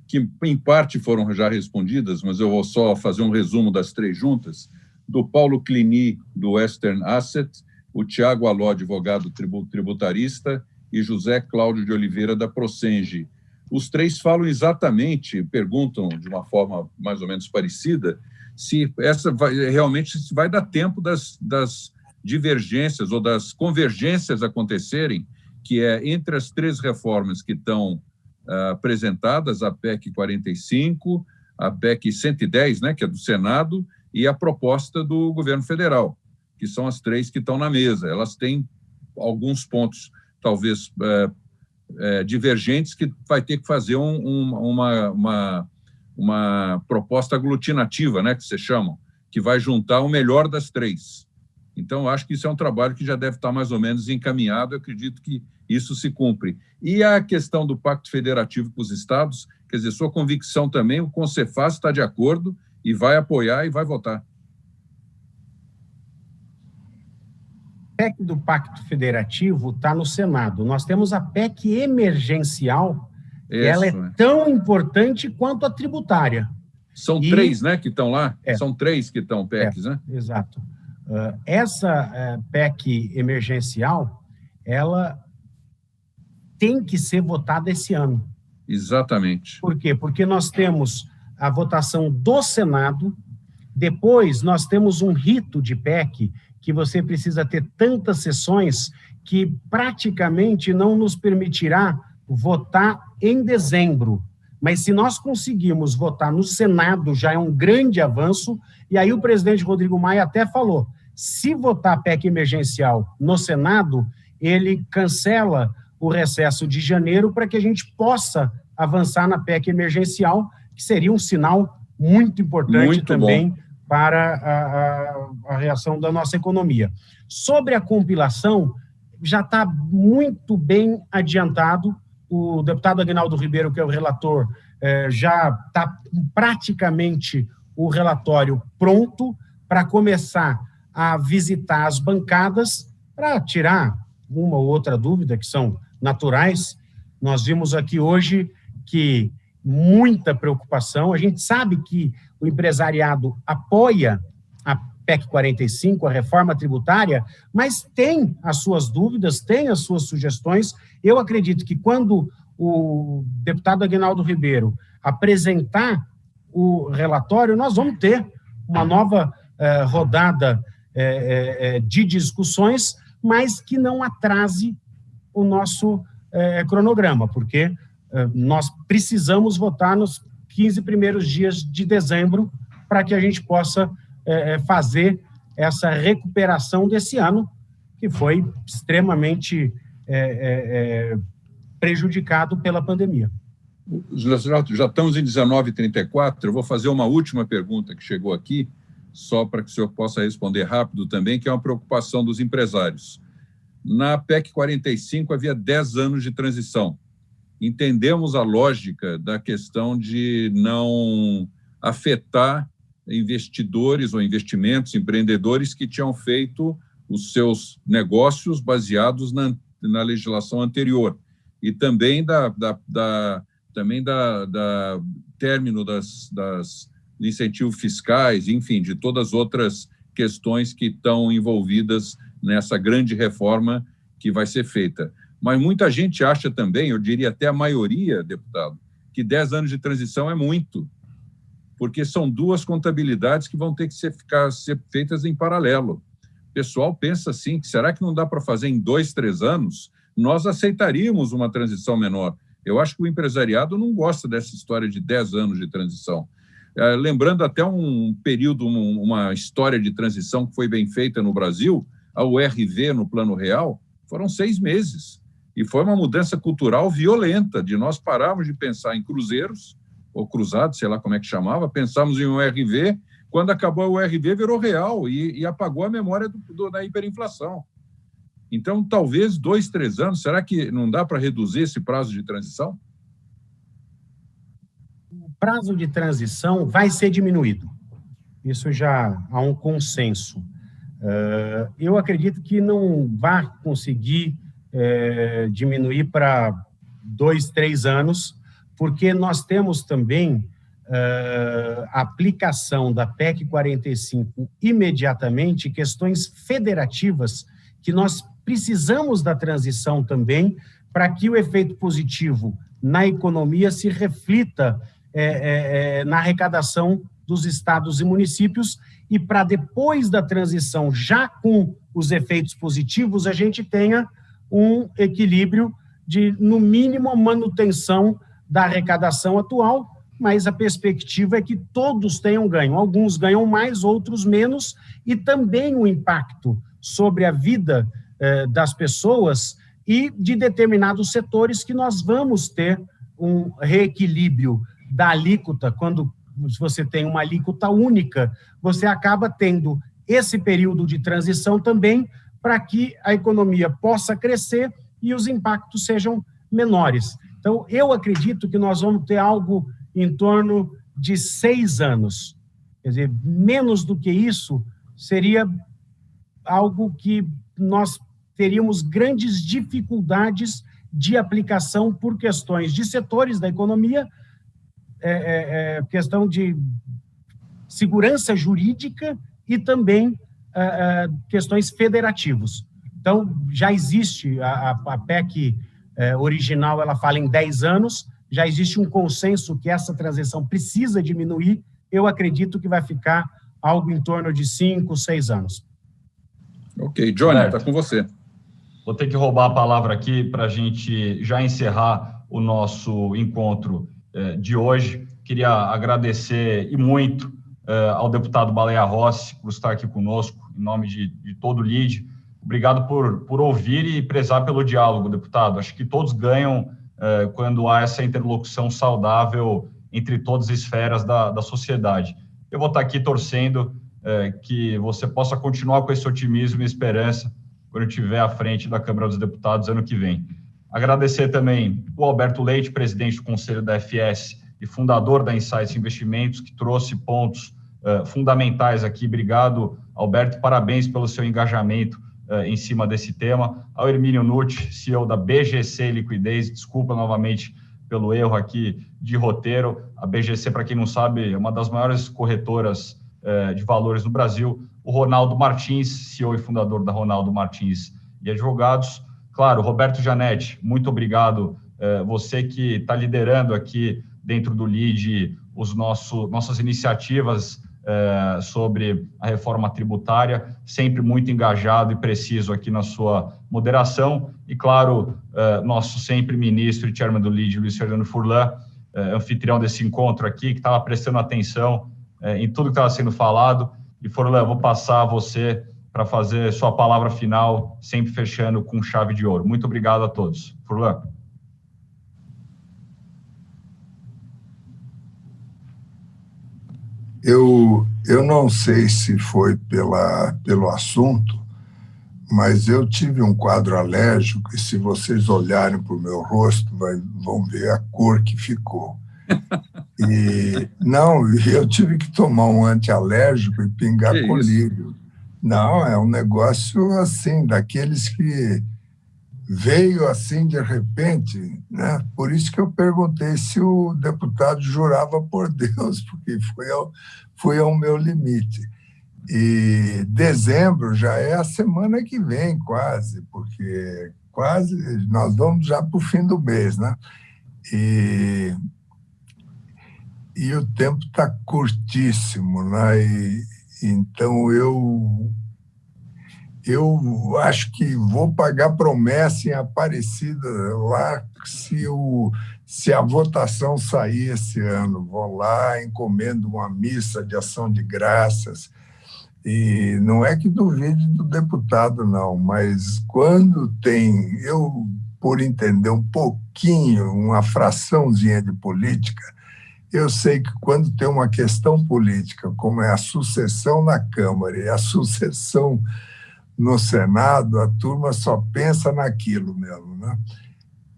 que, em parte, foram já respondidas, mas eu vou só fazer um resumo das 3 juntas, do Paulo Clini, do Western Asset, o Tiago Aló, advogado tributarista, e José Cláudio de Oliveira, da Procenge. Os 3 falam exatamente, perguntam de uma forma mais ou menos parecida, se essa realmente vai dar tempo das divergências ou das convergências acontecerem, que é entre as 3 reformas que estão apresentadas, a PEC 45, a PEC 110, né, que é do Senado, e a proposta do governo federal, que são as 3 que estão na mesa. Elas têm alguns pontos, talvez, divergentes, que vai ter que fazer uma proposta aglutinativa, né, que se chamam, que vai juntar o melhor das 3. Então, acho que isso é um trabalho que já deve estar mais ou menos encaminhado, eu acredito que isso se cumpre. E a questão do Pacto Federativo com os estados, quer dizer, sua convicção também, o Concefaz está de acordo e vai apoiar e vai votar. A PEC do Pacto Federativo está no Senado. Nós temos a PEC emergencial, e ela é tão importante quanto a tributária. São 3, né, que estão lá? São 3 que estão PECs, né? Exato. Essa PEC emergencial, ela tem que ser votada esse ano. Exatamente. Por quê? Porque nós temos a votação do Senado, depois nós temos um rito de PEC que você precisa ter tantas sessões que praticamente não nos permitirá votar em dezembro. Mas se nós conseguirmos votar no Senado, já é um grande avanço, e aí o presidente Rodrigo Maia até falou, se votar a PEC emergencial no Senado, ele cancela o recesso de janeiro para que a gente possa avançar na PEC emergencial, que seria um sinal muito importante muito também bom para a reação da nossa economia. Sobre a compilação, já está muito bem adiantado. O deputado Aguinaldo Ribeiro, que é o relator, já está praticamente o relatório pronto para começar a visitar as bancadas para tirar uma ou outra dúvida, que são naturais. Nós vimos aqui hoje que muita preocupação. A gente sabe que o empresariado apoia a PEC 45, a reforma tributária, mas tem as suas dúvidas, tem as suas sugestões. Eu acredito que quando o deputado Aguinaldo Ribeiro apresentar o relatório, nós vamos ter uma nova rodada de discussões, mas que não atrase o nosso cronograma, porque nós precisamos votar nos 15 primeiros dias de dezembro para que a gente possa fazer essa recuperação desse ano, que foi extremamente prejudicado pela pandemia. Já estamos em 19h34, eu vou fazer uma última pergunta que chegou aqui, só para que o senhor possa responder rápido também, que é uma preocupação dos empresários. Na PEC 45 havia 10 anos de transição. Entendemos a lógica da questão de não afetar investidores ou investimentos, empreendedores que tinham feito os seus negócios baseados na legislação anterior. e também também da término das incentivos fiscais, enfim, de todas as outras questões que estão envolvidas nessa grande reforma que vai ser feita. Mas muita gente acha também, eu diria até a maioria, deputado, que 10 anos de transição é muito, porque são duas contabilidades que vão ter que ser feitas em paralelo. O pessoal pensa assim, que será que não dá para fazer em 2, 3 anos? Nós aceitaríamos uma transição menor. Eu acho que o empresariado não gosta dessa história de 10 anos de transição. Lembrando até um período, uma história de transição que foi bem feita no Brasil, a URV no Plano Real, foram 6 meses. E foi uma mudança cultural violenta, de nós pararmos de pensar em cruzeiros, ou cruzados, sei lá como é que chamava, pensamos em URV, quando acabou a URV virou real e apagou a memória da hiperinflação. Então, talvez 2, 3 anos, será que não dá para reduzir esse prazo de transição? O prazo de transição vai ser diminuído. Isso já há um consenso. Eu acredito que não vai conseguir diminuir para 2, 3 anos, porque nós temos também a aplicação da PEC 45 imediatamente, questões federativas que nós precisamos da transição também para que o efeito positivo na economia se reflita na arrecadação dos estados e municípios e para depois da transição, já com os efeitos positivos, a gente tenha um equilíbrio de, no mínimo, manutenção da arrecadação atual, mas a perspectiva é que todos tenham ganho. Alguns ganham mais, outros menos, e também o impacto sobre a vida das pessoas e de determinados setores que nós vamos ter um reequilíbrio da alíquota. Quando você tem uma alíquota única, você acaba tendo esse período de transição também para que a economia possa crescer e os impactos sejam menores. Então, eu acredito que nós vamos ter algo em torno de 6 anos. Quer dizer, menos do que isso seria algo que nós teríamos grandes dificuldades de aplicação por questões de setores da economia, questão de segurança jurídica e também questões federativas. Então, já existe a PEC original, ela fala em 10 anos, já existe um consenso que essa transição precisa diminuir, eu acredito que vai ficar algo em torno de 5, 6 anos. Ok, Johnny, está com você. Vou ter que roubar a palavra aqui para a gente já encerrar o nosso encontro de hoje. Queria agradecer e muito ao deputado Baleia Rossi por estar aqui conosco, em nome de todo o LIDE. Obrigado por ouvir e prezar pelo diálogo, deputado. Acho que todos ganham quando há essa interlocução saudável entre todas as esferas da sociedade. Eu vou estar aqui torcendo que você possa continuar com esse otimismo e esperança quando estiver à frente da Câmara dos Deputados ano que vem. Agradecer também o Alberto Leite, presidente do Conselho da FS e fundador da Insights Investimentos, que trouxe pontos fundamentais aqui. Obrigado, Alberto, parabéns pelo seu engajamento em cima desse tema. Ao Hermínio Nucci, CEO da BGC Liquidez, desculpa novamente pelo erro aqui de roteiro. A BGC, para quem não sabe, é uma das maiores corretoras de valores no Brasil. O Ronaldo Martins, CEO e fundador da Ronaldo Martins e Advogados. Claro, Roberto Janetti, muito obrigado. Você que está liderando aqui dentro do LIDE nossas iniciativas sobre a reforma tributária, sempre muito engajado e preciso aqui na sua moderação. E, claro, nosso sempre ministro e chairman do LIDE, Luiz Fernando Furlan, anfitrião desse encontro aqui, que estava prestando atenção em tudo que estava sendo falado. E, Furlan, vou passar a você para fazer sua palavra final, sempre fechando com chave de ouro. Muito obrigado a todos. Furlan. Eu não sei se foi pelo assunto, mas eu tive um quadro alérgico e se vocês olharem para o meu rosto, vão ver a cor que ficou. Eu tive que tomar um antialérgico e pingar colírio. Não, é um negócio assim, daqueles que veio assim de repente, né? Por isso que eu perguntei se o deputado jurava por Deus, porque foi ao meu limite. E dezembro já é a semana que vem, quase, porque quase nós vamos já para o fim do mês, né? E o tempo está curtíssimo, né? Então eu acho que vou pagar promessa em Aparecida lá se a votação sair esse ano. Vou lá, encomendo uma missa de ação de graças. E não é que duvide do deputado, não, mas quando tem, eu, por entender um pouquinho, uma fraçãozinha de política, eu sei que quando tem uma questão política, como é a sucessão na Câmara e a sucessão no Senado, a turma só pensa naquilo mesmo, né?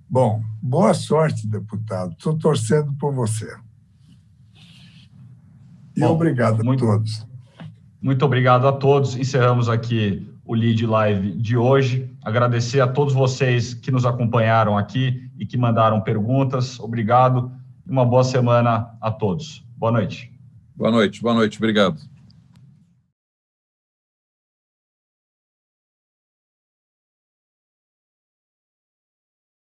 Bom, boa sorte, deputado. Estou torcendo por você. E obrigado a todos. Muito obrigado a todos. Encerramos aqui o Lead Live de hoje. Agradecer a todos vocês que nos acompanharam aqui e que mandaram perguntas. Obrigado e uma boa semana a todos. Boa noite. Boa noite, obrigado.